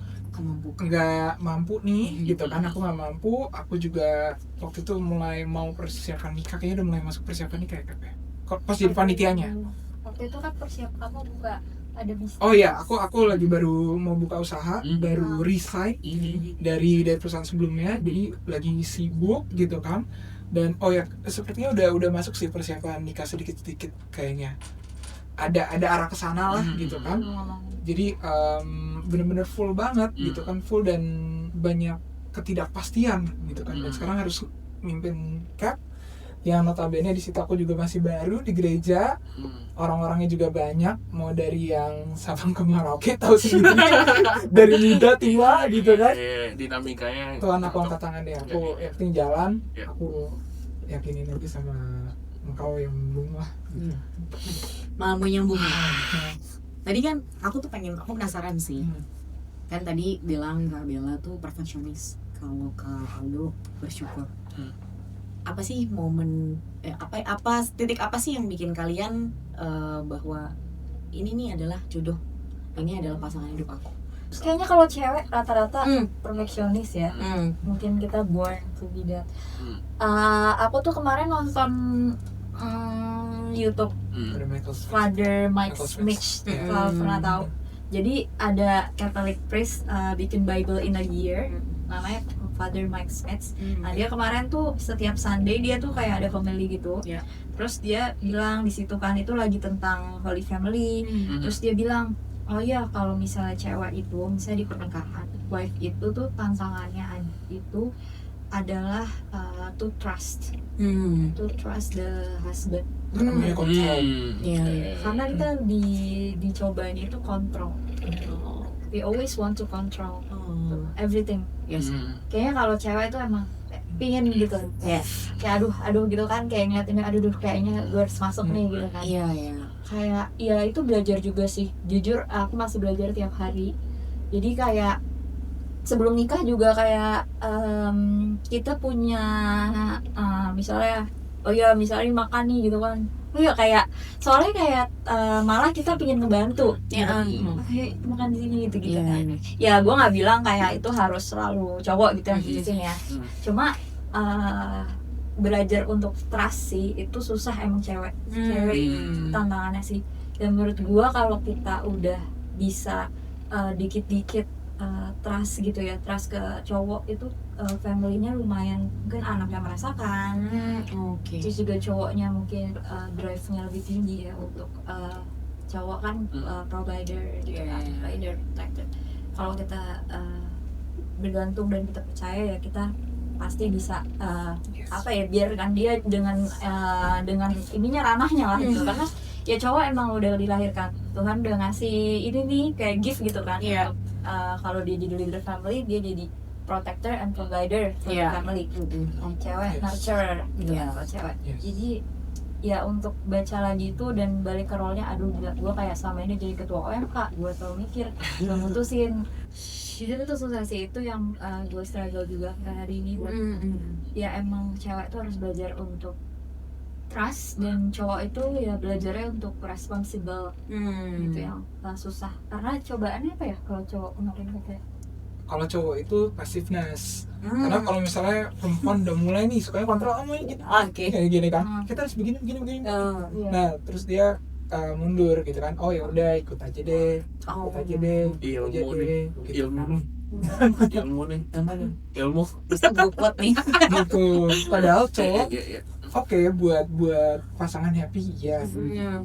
nggak mampu nih gitu kan, aku nggak mampu. Aku juga waktu itu mulai mau persiapan nikah, kayaknya udah mulai masuk persiapan nikah ya, pas jadi panitianya. Waktu itu kan persiapan kamu buka ada bisnis. Oh iya, aku lagi baru mau buka usaha, baru resign dari perusahaan sebelumnya, jadi lagi sibuk gitu kan. Dan oh ya, sepertinya udah masuk sih persiapan nikah sedikit-sedikit kayaknya. Ada arah ke sana lah gitu kan. Jadi bener-bener full banget gitu kan, full dan banyak ketidakpastian gitu kan. Dan sekarang harus mimpin KEP yang notabene di situ aku juga masih baru di gereja. Orang-orangnya juga banyak, mau dari yang Sabang ke Merauke, tahu sendiri dari muda tua gitu kan. Dinamikanya Tuhan, aku angkat tangan deh, aku yakin jalan, Ya. aku yakinin aja sama engkau yang belum lah. Malah mau nyambung. Tadi kan aku penasaran sih. Kan tadi bilang Kak Bella tuh perfeksionis, kalau Kak Aldo bersyukur. Apa sih momen titik apa sih yang bikin kalian bahwa ini nih adalah jodoh, ini adalah pasangan hidup aku? Kayaknya kalau cewek rata-rata perfeksionis ya. Mungkin kita born to be that. Aku tuh kemarin nonton YouTube Father Mike Smith, kalau pernah tahu. Jadi ada Catholic priest bikin Bible in a year, namanya Father Mike Smith. Nah dia kemarin tuh setiap Sunday dia tuh kayak ada family gitu. Terus dia bilang di situ kan itu lagi tentang Holy Family. Terus dia bilang, oh ya kalau misalnya cewek itu misalnya di pernikahan, wife itu tuh tantangannya itu adalah to trust the husband. Namanya kontrol. Karena kita dicobain itu kontrol. We always want to control everything. Yes. Kayaknya kalau cewek itu emang pingin gitu. Kayak aduh gitu kan, kayak ngeliatin aduh kayaknya gue harus masuk nih gitu kan. Iya. Kayak ya itu belajar juga sih. Jujur aku masih belajar tiap hari. Jadi kayak sebelum nikah juga kayak kita punya misalnya misalnya makan nih gitu kan. Oh ya kayak soalnya kayak malah kita pingin ngebantu. Makan di sini gitu kan. Ya gue nggak bilang kayak itu harus selalu cowok gitu yang putusin ya. Cuma belajar untuk trust sih itu susah emang cewek tantangannya sih. Dan menurut gue kalau kita udah bisa dikit-dikit trust gitu ya, trust ke cowok itu family-nya lumayan, mungkin anaknya merasakan. Terus juga cowoknya mungkin drive-nya lebih tinggi ya untuk cowok kan provider gitu kan, provider protector. Kalau kita bergantung dan kita percaya ya kita pasti bisa biarkan dia dengan ininya ranahnya lah gitu. Karena ya cowok emang udah dilahirkan Tuhan udah ngasih ini nih kayak gift gitu kan. Kalau dia jadi leader family dia jadi protector and provider for the family. Cewek nurturer gitu kan kalau cewek. Jadi ya untuk baca lagi itu dan balik ke role-nya, aduh gila gue kayak selama ini jadi ketua OMK, gue selalu mikir gue mutusin. Jadi itu susah sih, itu yang gue struggle juga hari ini. Ya emang cewek tuh harus belajar untuk trust dan cowok itu ya belajarnya untuk responsible gitu yang susah. Karena cobaannya apa ya kalau cowok kemarin kayak Kalau cowok itu passiveness. Karena kalau misalnya perempuan udah mulai nih sukanya kontrol kamu gitu. Kayak gini kan. Kita harus begini. Nah, terus dia mundur gitu kan. Oh ya udah ikut aja deh. Ilmu Buat nih. Gitu. Padahal cowok oke, buat pasangan happy ya.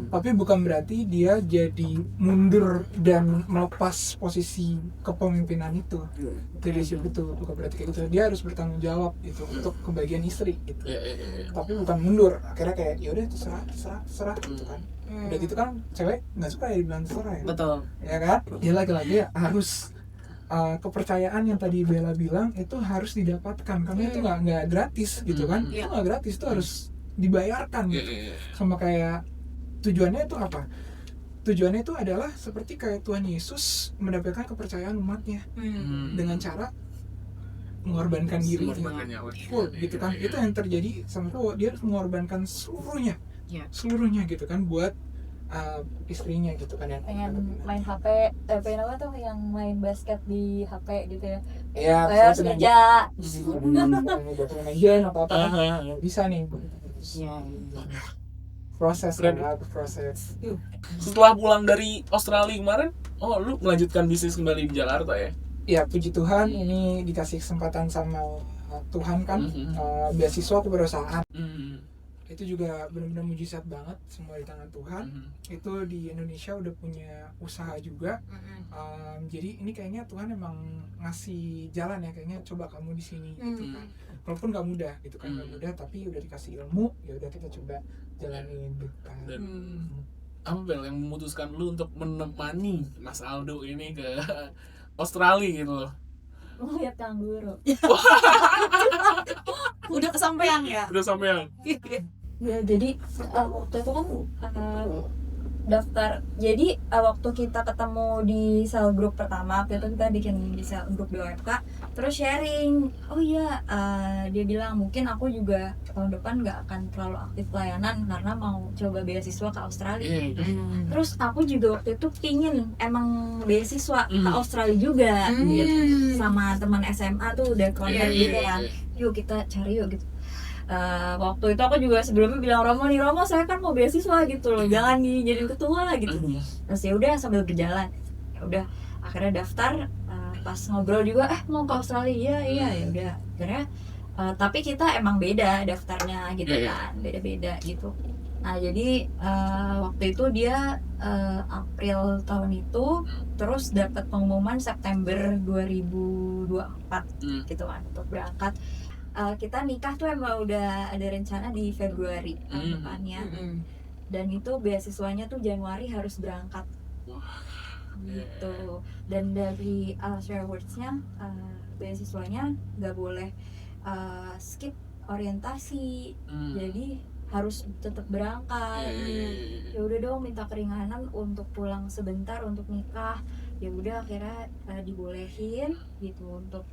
Tapi bukan berarti dia jadi mundur dan melepas posisi kepemimpinan itu. Leadership itu bukan berarti kayak gitu. Dia harus bertanggung jawab gitu untuk kebahagiaan istri gitu. Tapi bukan mundur. Akhirnya kayak ya udah terserah gitu kan. Udah gitu kan cewek nggak suka ya dibilang terserah ya. Betul. Ya kan? Dia lagi-lagi harus kepercayaan yang tadi Bella bilang itu harus didapatkan karena itu nggak gratis gitu kan. Itu nggak gratis, itu harus dibayarkan gitu. Sama kayak tujuannya itu apa? Tujuannya itu adalah seperti kayak Tuhan Yesus mendapatkan kepercayaan umatnya dengan cara mengorbankan diri Mengorbankan nyawa. full gitu kan. Itu yang terjadi sama cowok, dia harus mengorbankan seluruhnya Iya. seluruhnya gitu kan buat istrinya gitu kan, yang pengen main HP, pengen apa tuh yang main basket di HP gitu ya. ya Harus kerja. aja apa apa bisa nih Iya. proses Keren. kan, proses. Setelah pulang dari Australia kemarin, lu melanjutkan bisnis kembali di Jakarta ya? Ya puji Tuhan ini dikasih kesempatan sama Tuhan kan, beasiswa ke perusahaan. Itu juga benar-benar mujizat banget, semua di tangan Tuhan. Itu di Indonesia udah punya usaha juga. Jadi ini kayaknya Tuhan emang ngasih jalan ya, kayaknya coba kamu di sini gitu kan. Walaupun gak mudah gitu kan, gak mudah, tapi udah dikasih ilmu, ya udah kita coba jalanin gitu kan. Dan apa Bel yang memutuskan lu untuk menemani Mas Aldo ini ke Australia gitu loh? Lihat kanguru. Udah kesampaian ya. Udah sampean. Ya jadi waktu itu kan daftar. Jadi waktu kita ketemu di sel grup pertama, waktu itu kita bikin di sel grup BWFK, terus sharing. Oh iya, dia bilang mungkin aku juga tahun depan nggak akan terlalu aktif pelayanan karena mau coba beasiswa ke Australia. Terus aku juga waktu itu pingin emang beasiswa ke Australia juga, gitu. Sama teman SMA tuh udah kontak gitu kan. Yuk kita cari yuk gitu. Waktu itu aku juga sebelumnya bilang Romo saya kan mau beasiswa gitu loh, jangan dijadiin ketua gitu. Terus ya udah sambil berjalan, ya udah akhirnya daftar. Pas ngobrol juga mau ke Australia, iya ya udah akhirnya. Tapi kita emang beda daftarnya gitu kan, beda-beda gitu. Nah jadi waktu itu dia April tahun itu, terus dapat pengumuman September 2024 gitu kan untuk berangkat. Kita nikah tuh emang udah ada rencana di Februari tahun depannya, dan itu beasiswanya tuh Januari harus berangkat gitu. Dan dari share words-nya beasiswanya nggak boleh skip orientasi, jadi harus tetap berangkat. Ya udah dong, minta keringanan untuk pulang sebentar untuk nikah. Ya udah akhirnya dibolehin gitu untuk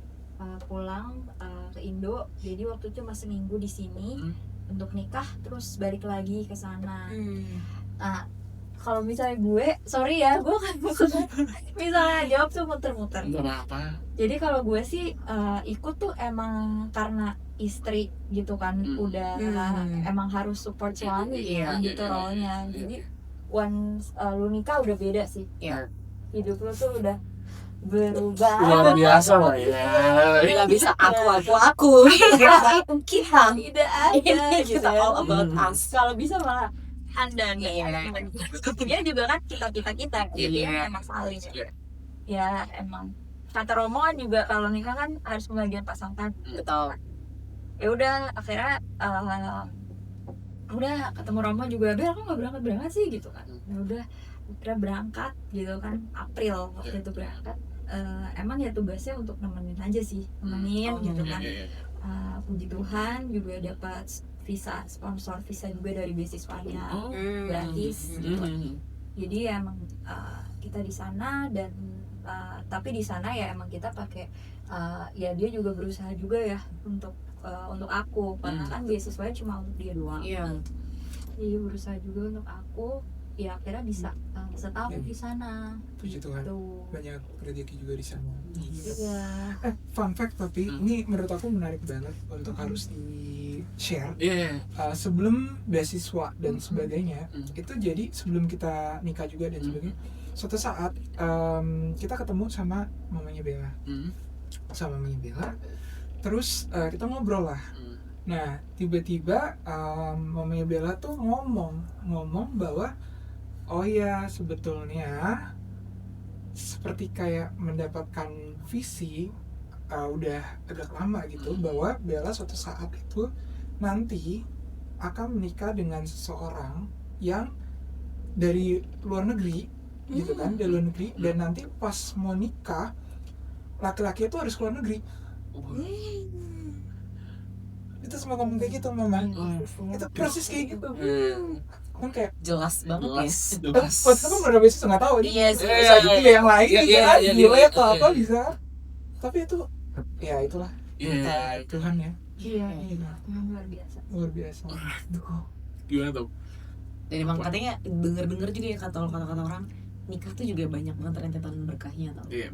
pulang ke Indo. Jadi waktu itu cuma seminggu di sini untuk nikah, terus balik lagi ke sana. Nah kalau misalnya gue, sorry ya, gue kan misalnya jawab tuh muter-muter. Nggak apa-apa. Jadi kalau gue sih ikut tuh emang karena istri gitu kan, udah emang harus support suami gitu role-nya. Jadi once lu nikah udah beda sih. Hidup lu tuh udah berubah. Luar biasa lah ya. Nggak bisa aku kita Tidak ada gitu kita ya. all about us. Kalau bisa malah anda Iya. dia juga kan kita jadi emang saling ya. Emang kata Romo kan juga kalau nikah kan harus pembagian pasangan. Betul. Ya udah akhirnya udah ketemu Romo juga, Bel aku nggak berangkat sih gitu kan. Ya udah akhirnya berangkat gitu kan, April waktu itu berangkat. Emang ya tugasnya untuk nemenin aja sih, nemenin gitu kan. Puji Tuhan juga dapat visa, sponsor visa juga dari beasiswanya, gratis gitu. Jadi emang kita di sana, dan tapi di sana ya emang kita pakai ya dia juga berusaha juga ya untuk aku, karena kan beasiswanya cuma untuk dia doang. Jadi berusaha juga untuk aku, ya akhirnya bisa setahun di sana. Puji Tuhan, banyak rezeki juga di sana. Iya. Fun fact tapi ini menurut aku menarik banget untuk harus di share. Sebelum beasiswa dan sebagainya, itu jadi sebelum kita nikah juga dan sebagainya, suatu saat kita ketemu sama mamanya Bella, terus kita ngobrol lah. Nah tiba-tiba mamanya Bella tuh ngomong bahwa oh ya sebetulnya seperti kayak mendapatkan visi udah agak lama gitu, bahwa Bella suatu saat itu nanti akan menikah dengan seseorang yang dari luar negeri gitu kan, dari luar negeri, dan nanti pas mau nikah laki-laki itu harus keluar negeri. Itu semua ngomong kayak gitu mama. Itu proses kayak gitu. Kan kayak Jelas banget ya. waktu itu kan bener beasiswa nggak tahu Iya sih. bisa gitu yang lain bisa gila atau apa bisa, tapi itu ya itulah Iya. Tuhan ya, Iya, luar biasa. luar biasa. Gimana tuh? Dan emang katanya denger juga ya kata orang nikah tuh juga banyak banget rentetan berkahnya tau. Iya.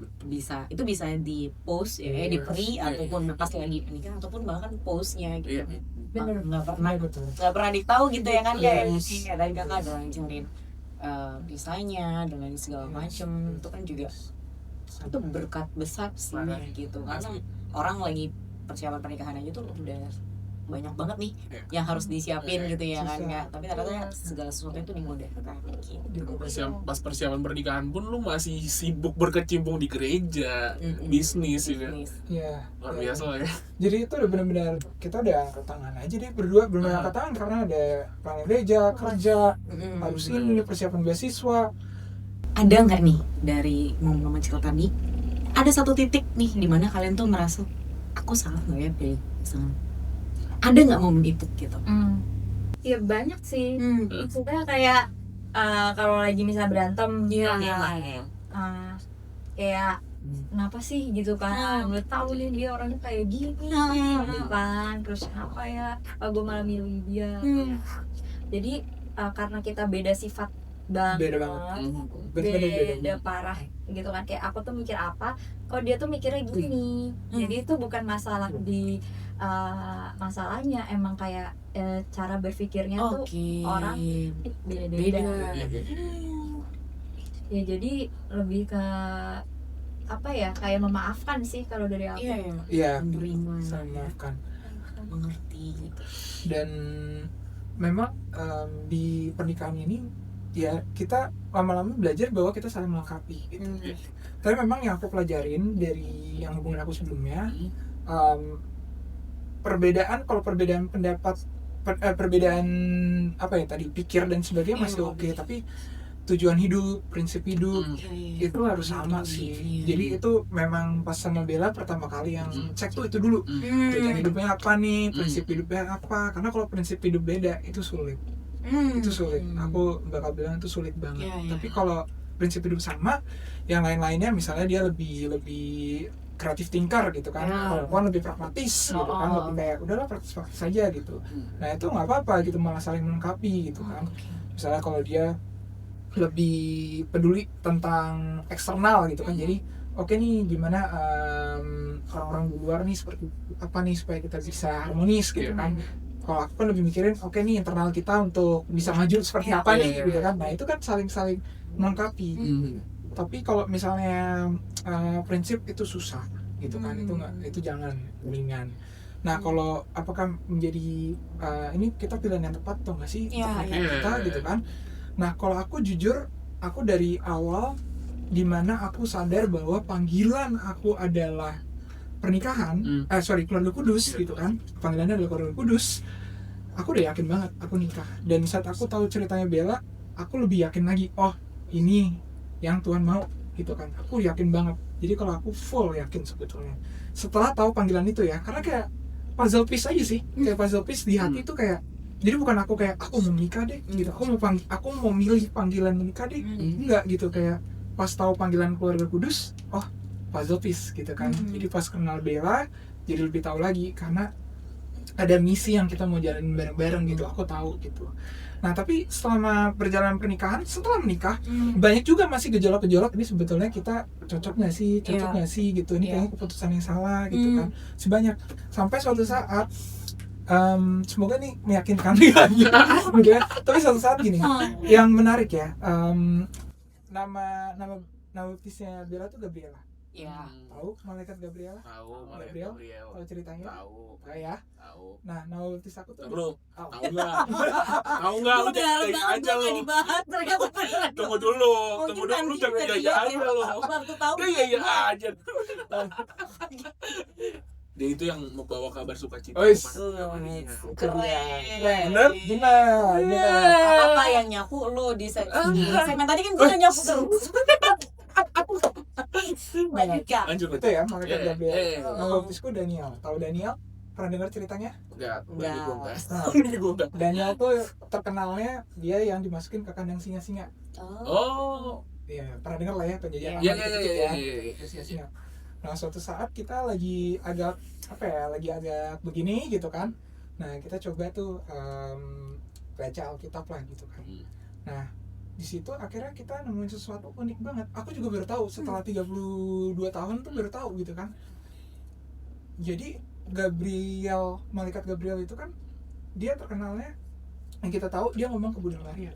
Itu bisa di post ya, di pre ataupun pas lagi nikah ataupun bahkan postnya gitu. Iya. Bener. Nggak pernah ditahu gitu ya kan kayak Yes. kayak tadi kakak ada yang cariin desainnya dan lain segala macem, itu kan juga itu berkat besar sih gitu, karena orang lagi persiapan pernikahan aja tuh udah banyak banget nih yang harus disiapin gitu ya kan Susah. ya, tapi ternyata segala sesuatu itu dimudahkan gitu. Pas persiapan pernikahan pun lu masih sibuk berkecimpung di gereja, bisnis gitu. Iya. Luar biasa lah ya. Jadi itu udah benar-benar kita udah angkat tangan aja deh berdua, benar angkat tangan karena ada planning gereja, kerja, harus ini persiapan beasiswa. Ada nggak nih dari momen-momen cerita tadi, ada satu titik nih di mana kalian tuh merasa aku salah nggak ya pilih pasangan? Ada nggak momen itu gitu? Ya banyak sih. Maksudnya kayak kalau lagi misal berantem, kayak kenapa sih gitu kan? Udah tahu nih dia orangnya kayak gini, gitu kan? Terus kenapa ya? Gue malah milih dia. Jadi karena kita beda sifat Beda banget. beda parah gitu kan, kayak aku tuh mikir apa, kok dia tuh mikirnya gini. Jadi itu bukan masalah di masalahnya, emang kayak cara berpikirnya tuh orang beda-beda. Ya jadi lebih ke apa ya, kayak memaafkan sih kalau dari aku. Iya, Menerima, saling maafkan. mengerti gitu. Dan memang di pernikahan ini ya kita lama-lama belajar bahwa kita saling melengkapi gitu. Tapi memang yang aku pelajarin dari yang hubungan aku sebelumnya, perbedaan pendapat, perbedaan apa ya tadi, pikir dan sebagainya masih oke, tapi tujuan hidup, prinsip hidup itu harus sama sih. Jadi itu memang pas sama Bella pertama kali yang cek tuh itu dulu, tujuan hidupnya apa nih, prinsip hidupnya apa. Karena kalau prinsip hidup beda itu sulit. Itu sulit, aku bakal bilang itu sulit banget. Tapi kalau prinsip hidup sama, yang lain-lainnya misalnya dia lebih kreatif thinker gitu kan, kalau aku lebih pragmatis gitu kan, lebih kayak udahlah praktis saja gitu. Nah itu nggak apa-apa gitu, malah saling melengkapi gitu kan. Misalnya kalau dia lebih peduli tentang eksternal gitu kan, jadi oke nih gimana orang-orang di luar nih seperti apa nih supaya kita bisa harmonis gitu kan. Kalau aku kan lebih mikirin oke nih internal kita untuk bisa maju seperti apa nih gitu kan. Nah itu kan saling melengkapi. Tapi kalau misalnya prinsip itu susah gitu kan, itu jangan ringan. Nah kalau apakah menjadi ini kita pilihan yang tepat atau nggak sih untuk pernikahan kita gitu kan. Nah kalau aku jujur, aku dari awal dimana aku sadar bahwa panggilan aku adalah pernikahan, keluarga kudus gitu kan, panggilannya adalah keluarga kudus. Aku udah yakin banget aku nikah. Dan saat aku tahu ceritanya Bella, aku lebih yakin lagi, oh ini yang Tuhan mau gitu kan. Aku yakin banget. Jadi kalau aku full yakin sebetulnya setelah tahu panggilan itu ya, karena kayak puzzle piece aja sih, kayak puzzle piece di hati itu kayak. Jadi bukan aku kayak aku mau menikah deh gitu, aku mau milih panggilan menikah deh, enggak gitu. Kayak pas tahu panggilan keluarga kudus, oh puzzle piece gitu kan. Jadi pas kenal Bella jadi lebih tahu lagi, karena ada misi yang kita mau jalanin bareng-bareng gitu, aku tahu gitu. Nah tapi selama perjalanan pernikahan, setelah menikah banyak juga masih gejolak-gejolak, ini sebetulnya kita cocok nggak sih gitu, ini kayaknya keputusan yang salah gitu kan, sebanyak sampai suatu saat semoga nih meyakinkan lagi gitu ya. Tapi suatu saat gini yang menarik ya, nama baptisnya Bella tuh Gabriela. Tahu malaikat Gabriela? Tahu malaikat Gabriel? Gabriel. Tahu ceritanya? Tahu. Ya. Tahu. Nah, nama baptis aku tuh Tahu nggak? Tahu nggak? Lu jangan tanya aja lu. Tunggu dulu, lu jangan jaya aja lu. Iya aja. Dia itu yang membawa kabar sukacita. Keren. Benar. Apa yang nyapu lu di segmen tadi kan gue udah nyapu terus. Lanjut. Itu ya malaikat Gabriel. Nama baptisku Daniel. Tahu Daniel? Pernah dengar ceritanya? Enggak. Daniel tuh terkenalnya dia yang dimasukin ke kandang singa-singa. Oh. Iya, pernah dengar lah ya penjajahan. Iya. Singa-singa. Nah suatu saat kita lagi agak begini gitu kan. Nah kita coba tuh baca Alkitab lah gitu kan. Nah di situ akhirnya kita nemuin sesuatu unik banget. Aku juga baru tahu setelah 32 tahun tuh baru tahu gitu kan. Jadi malaikat Gabriel itu kan dia terkenalnya, yang kita tahu dia ngomong ke Bunda Maria.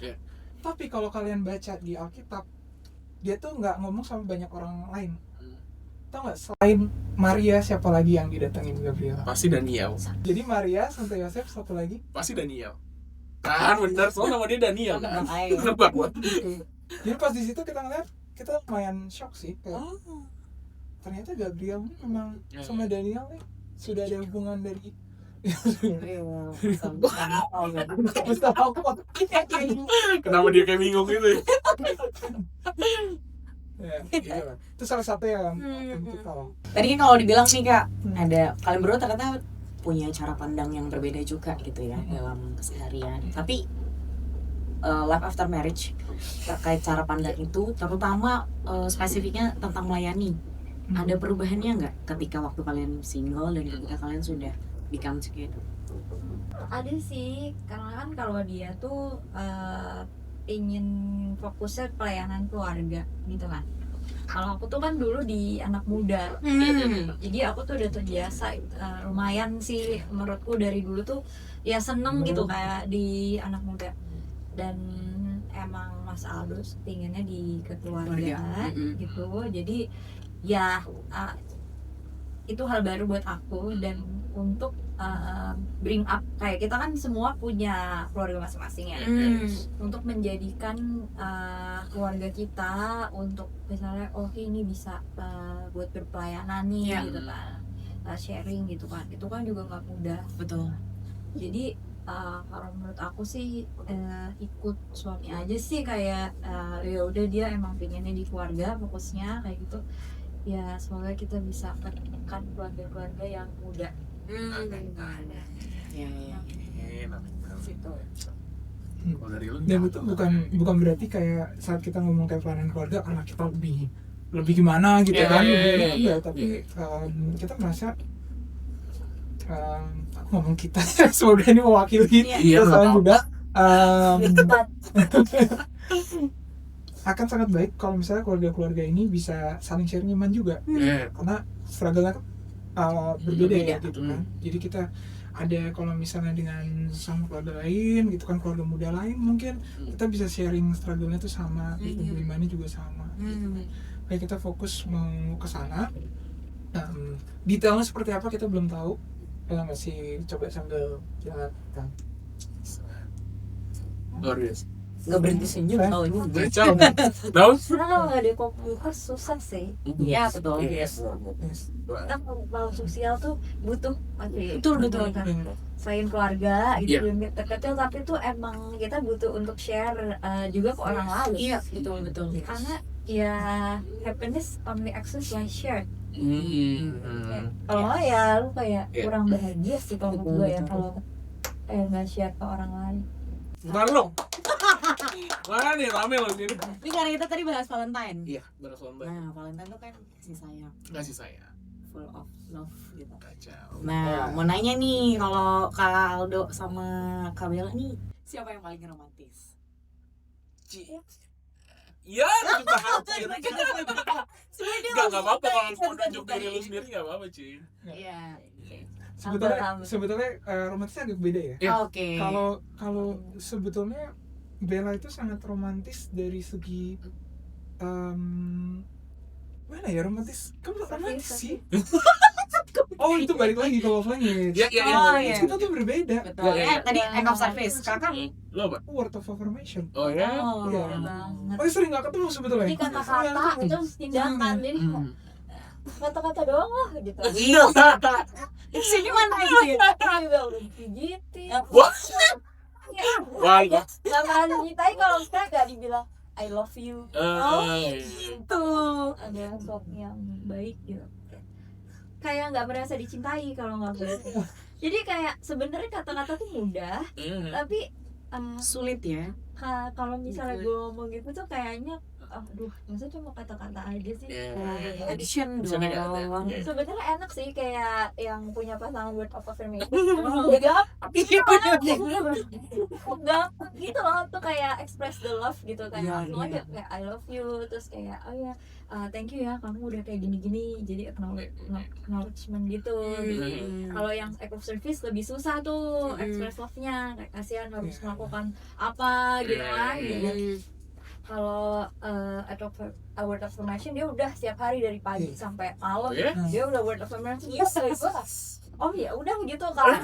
Tapi kalau kalian baca di Alkitab, dia tuh nggak ngomong sama banyak orang lain. Tahu nggak, selain Maria siapa lagi yang didatengin Gabriel? Pasti Daniel. Jadi Maria, Santo Yosef, satu lagi. Pasti Daniel. Kan bener, soalnya nama dia Daniel kan. Ayo. Nebak gua. Jadi pas di situ kita ngeliat, kita lumayan shock sih. Kayak, ternyata Gabriel ini memang sama Daniel nih sudah ada hubungan dari Kenapa dia kayak bingung gitu ya? ya, gitu lah. Itu salah satu yang kita Tadi kan kalau dibilang nih Kak, ada kalian berdua ternyata punya cara pandang yang berbeda juga gitu ya dalam keseharian. Tapi life after marriage terkait cara pandang itu, terutama spesifiknya tentang melayani, ada perubahannya nggak ketika waktu kalian single dan ketika kalian sudah become together? Ada sih, karena kan kalau dia tuh ingin fokusnya pelayanan keluarga gitu kan. Kalau aku tuh kan dulu di anak muda, jadi aku tuh udah terbiasa, lumayan sih menurutku dari dulu tuh ya seneng gitu kayak di anak muda. Dan emang Mas Aldo pinginnya di kekeluargaan gitu, jadi ya itu hal baru buat aku. Dan untuk bring up, kayak kita kan semua punya keluarga masing-masing ya, untuk menjadikan keluarga kita untuk misalnya ini bisa buat berpelayanan nih gitu kan, sharing gitu kan, itu kan juga nggak mudah. Betul. Jadi kalau menurut aku sih ikut suami aja sih, kayak ya udah dia emang pengennya di keluarga fokusnya kayak gitu ya, semoga kita bisa menemukan keluarga-keluarga yang muda. Ya. Gitu. Kalau dari lu dan itu bukan berarti kayak saat kita ngomong kayak pelayanan keluarga karena kita lebih gimana gitu kan. Enggak, tapi kita merasa aku ngomong kita semoga ini mewakili kesan juga akan sangat baik kalau misalnya keluarga-keluarga ini bisa saling sharing iman juga. Karena struggle-nya berbeda ya gitu kan. Jadi kita ada, kalau misalnya dengan sama keluarga lain gitu kan, keluarga muda lain mungkin kita bisa sharing struggle-nya tuh sama, imannya juga sama gitu. Kayak kita fokus mau ke sana. Detailnya seperti apa kita belum tahu. Kita masih coba sambil jalan kan. luar biasa. Nggak berhenti senyum kalau ini. Kacau. Daun? Karena kalau nggak ada komunitas susah sih. Iya betul. Kita kalau sosial tuh butuh Betul. kan. Selain keluarga gitu yang kecil, tapi tuh emang kita butuh untuk share juga ke orang lain. Iya betul. Karena ya happiness only access when shared. Kalau nggak ya lu kayak kurang bahagia sih kalau menurut gue ya, kalau nggak share ke orang lain. Bentar dong. Mana nih rame loh ini. Ini karena kita tadi bahas Valentine. Iya, benar Valentine. Nah, Valentine itu kan kasih sayang, Kasih saya. full of love gitu. Kacau. Nah, mau nanya nih, kalau Kak Aldo sama Kak Bella nih, siapa yang paling romantis? Iya, kita hampir. Enggak apa-apa kalau mau nunjuk diri lu sendiri enggak apa-apa, Ci. Iya. Sebetulnya romantisnya agak beda ya. Oke. Kalau sebetulnya Bella itu sangat romantis dari segi mana ya romantis? Kamu romantis sih? Oh itu balik lagi ke love language. Iya. Kita tuh berbeda. Betul. Tadi act of service. Kakak Lo apa? Word of affirmation. Oh ya? Iya. Banget. Oh sering nggak ketemu sebetulnya. Jadi kata-kata itu tindakan, jadi kata-kata doang lah gitu. sini mana gitu ya? Juga udah dipijitin. Wah. Wah. Gak pernah dicintai kalau kita gak dibilang I love you. Tuh. Ada sosok yang baik gitu. Kayak nggak merasa dicintai kalau nggak begitu. Jadi kayak sebenarnya kata-kata tuh mudah, tapi Sulit ya. kalau misalnya gue ngomong gitu tuh kayaknya aduh masa cuma kata-kata aja sih. Action Actionnya nggak ada. dong. Iya. Sebenarnya enak sih kayak yang punya pasangan word of affirmation. Enggak, Iya enggak gitu loh, tuh kayak express the love gitu Iya, kayak semua iya. kayak I love you, terus kayak oh ya thank you ya kamu udah kayak gini-gini, jadi acknowledgement gitu. Kalau yang act of service lebih susah tuh express love-nya, kayak kasihan harus melakukan apa gitu kan. Jadi kalau word of affirmation dia udah setiap hari dari pagi sampai malam dia udah word of affirmation. Oh ya udah gitu kalau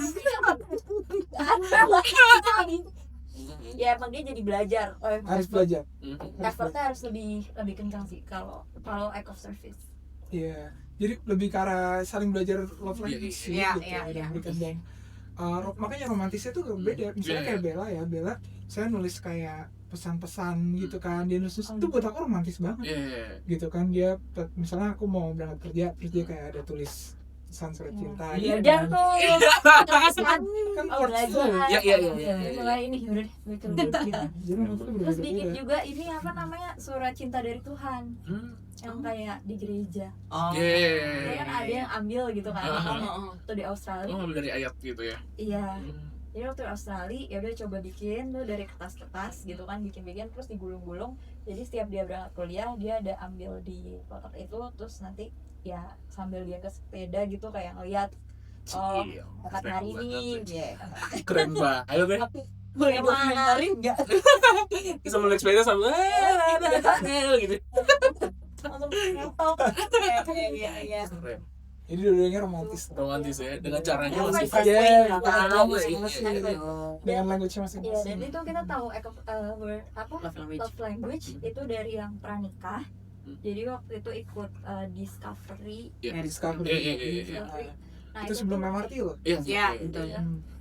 ya emang dia jadi belajar. Harus belajar. Effortnya harus lebih kencang sih kalau act of service. Iya. Jadi lebih ke arah saling belajar love language sih Iya, gitu. iya, Dan iya. berkembang. Makanya romantisnya tuh beda. Misalnya kayak Bella, saya nulis kayak pesan-pesan gitu kan, dia nulis itu buat aku romantis banget gitu kan. Dia misalnya aku mau berangkat kerja terus dia kayak ada tulis pesan surat cinta Belajar kan. tuh. Kan Oh, words tuh. belajar. Iya. Mulai ini udah deh, bikin gitu. Jadi menurutku Terus berbeda-beda. bikin juga ini apa namanya surat cinta dari Tuhan yang kayak di gereja. Oh. Dia kan ada yang ambil gitu kan. Oh. Waktu di Australia. Oh, dari ayat gitu ya. Iya. Jadi waktu di Australia ya udah coba bikin tuh dari kertas-kertas gitu kan, bikin terus digulung-gulung. Jadi setiap dia berangkat kuliah dia ada ambil di kotak itu, terus nanti ya sambil dia ke sepeda gitu kayak ngeliat oh Iya, berangkat keren hari ini banget. ya. Keren banget. Ayo deh. Boleh dokumentarin nggak? Bisa naik sepeda sambil gitu. Langsung foto. Iya. Keren. Jadi dua-duanya romantis. Romantis ya, dengan caranya Iya, masih iya. Iya, Iya. dengan language Iya, masing-masing. dan itu kita tahu Love language. love language itu dari yang pranikah. Jadi waktu itu ikut Discovery. Iya. Discovery. Iya. Nah, Itu sebelum MRT loh. Iya, Iya, betul.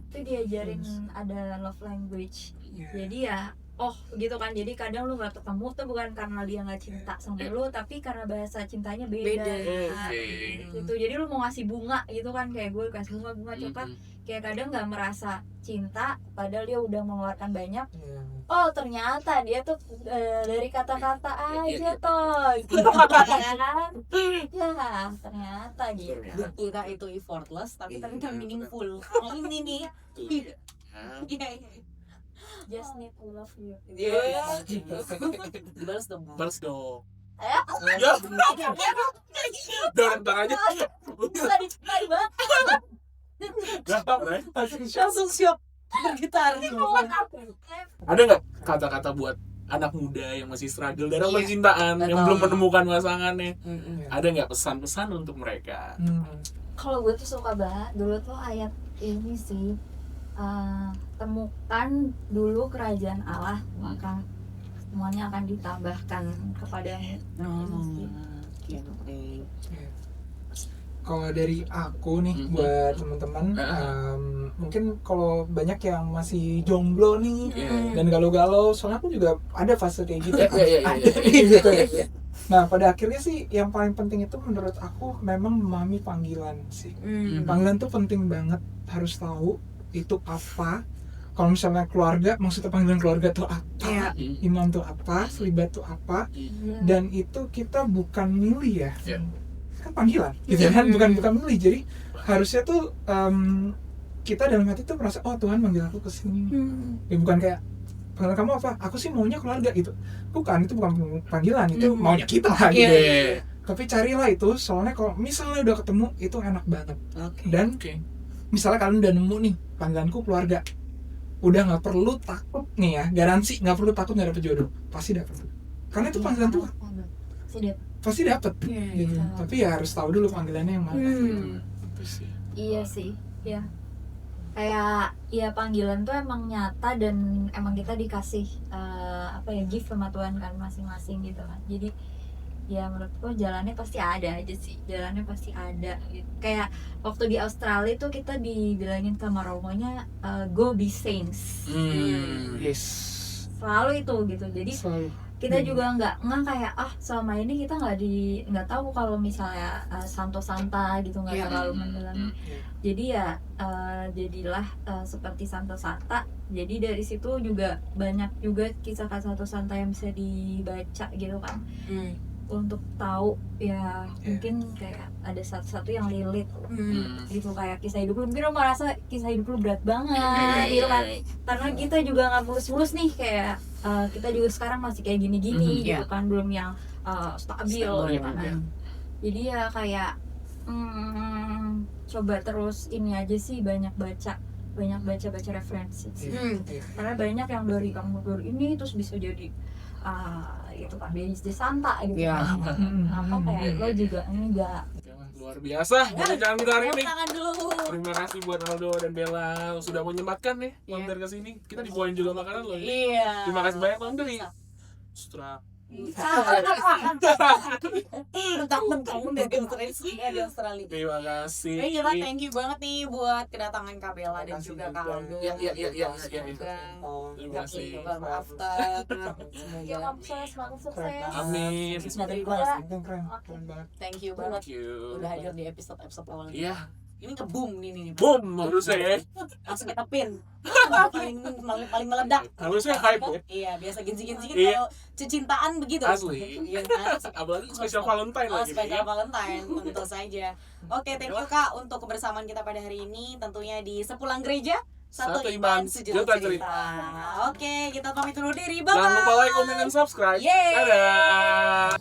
itu diajarin ada love language. Iya. Jadi ya oh gitu kan, jadi kadang lu nggak ketemu tuh bukan karena dia nggak cinta sama lu, tapi karena bahasa cintanya beda. Beda. Nah, Oke. gitu. Jadi lu mau ngasih bunga gitu kan, kayak gue kasih bunga coklat, kayak kadang nggak merasa cinta padahal dia udah mengeluarkan banyak. Iya. Oh ternyata dia tuh dari kata-kata aja toh gitu. Ya ternyata gitu. Kita itu effortless tapi ternyata meaningful. Ini nih. Iya. Just need to love you. Iya. Dibalas dong. Balas dong. Ya. Ya. Udah ntar aja. Bisa dicintai banget. Gampang, Ray. Langsung siap bergitar. Ada nggak kata-kata buat anak muda yang masih struggle dalam Iya. percintaan, yang Betul. belum menemukan pasangannya? Mm-mm. Ada nggak pesan-pesan untuk mereka? Kalau gue tuh suka banget dulu tuh ayat ini sih, temukan dulu kerajaan Allah maka semuanya akan ditambahkan kepadamu. Oke. Kalau dari aku nih buat teman-teman, mungkin kalau banyak yang masih jomblo nih dan galau-galau, soalnya aku juga ada fase kayak gitu. Gitu ya. Nah pada akhirnya sih yang paling penting itu menurut aku memang memahami panggilan sih. Panggilan tuh penting banget, harus tahu itu apa. Kalau misalnya keluarga, maksudnya panggilan keluarga tuh apa, imam tuh apa, selibat tuh apa, dan itu kita bukan milih ya. Kan panggilan gitu kan, bukan milih. Jadi harusnya tuh kita dalam hati tuh merasa oh Tuhan manggil aku ke sini. Ya bukan kayak panggilan kamu apa? Aku sih maunya keluarga gitu. Bukan, itu bukan panggilan, itu maunya kita gitu. Tapi carilah itu, soalnya kalau misalnya udah ketemu itu enak banget. Dan misalnya kalian udah nemu nih panggilanku keluarga, udah nggak perlu takut nih ya, garansi nggak perlu takut nggak dapet jodoh, pasti dapet. Karena itu panggilan Tuhan, pasti dapet. Gitu. Tapi ya harus tahu dulu panggilannya yang mana. Iya sih, ya. Kayak ya panggilan tuh emang nyata dan emang kita dikasih gift sama Tuhan kan masing-masing gitu kan. Jadi ya menurutku jalannya pasti ada aja sih, jalannya pasti ada gitu. Kayak waktu di Australia tuh kita dibilangin sama romonya go be saints. Yes. Selalu itu gitu. Jadi Selalu. kita juga nggak kayak selama ini kita nggak tahu kalau misalnya Santo Santa gitu, nggak terlalu mendalami. Jadi ya jadilah seperti Santo Santa. Jadi dari situ juga banyak juga kisah Santo Santa yang bisa dibaca gitu kan, untuk tahu ya mungkin kayak ada satu yang relate gitu, kayak kisah hidup lu. Mungkin lo merasa kisah hidup lu berat banget gitu kan, karena kita juga nggak mulus-mulus nih, kayak kita juga sekarang masih kayak gini-gini gitu kan, belum yang stabil gitu kan. Jadi ya kayak coba terus ini aja sih, banyak baca referensi sih. Karena banyak yang dari kamu dari ini terus bisa jadi itu kan bisnis Santa gitu. Apa kayak lo juga enggak. Luar biasa perbincangan kita hari ini. Tangan dulu. Terima kasih buat Aldo dan Bella sudah menyempatkan nih mampir ke sini. Kita dibawain juga makanan loh. Iya. Terima kasih banyak Bang dari Australia. Mentang-mentang dari Australia. Terima kasih. Iya, thank you banget nih buat kedatangan Kak Bella dan juga Kak Aldo. Iya. Terima kasih. Maaf Ya kamu sukses. Amin. Keren banget. Thank you banget udah hadir di episode awal. Iya. Ini nge-boom nih. Boom harusnya ya. Langsung kita pin. paling meledak. Harusnya hype ya. Iya, biasa gensi-gensi kan Iya. kalau cintaan begitu. Asli. Iya kan? Apalagi spesial Valentine lagi. Spesial Valentine tentu saja. Oke, thank you Kak untuk kebersamaan kita pada hari ini, tentunya di Sepulang Gereja. Satu iman sejuta cerita. Oke, kita pamit dulu diri. Bye. Jangan lupa like, comment, dan subscribe. Yeay. Dadah.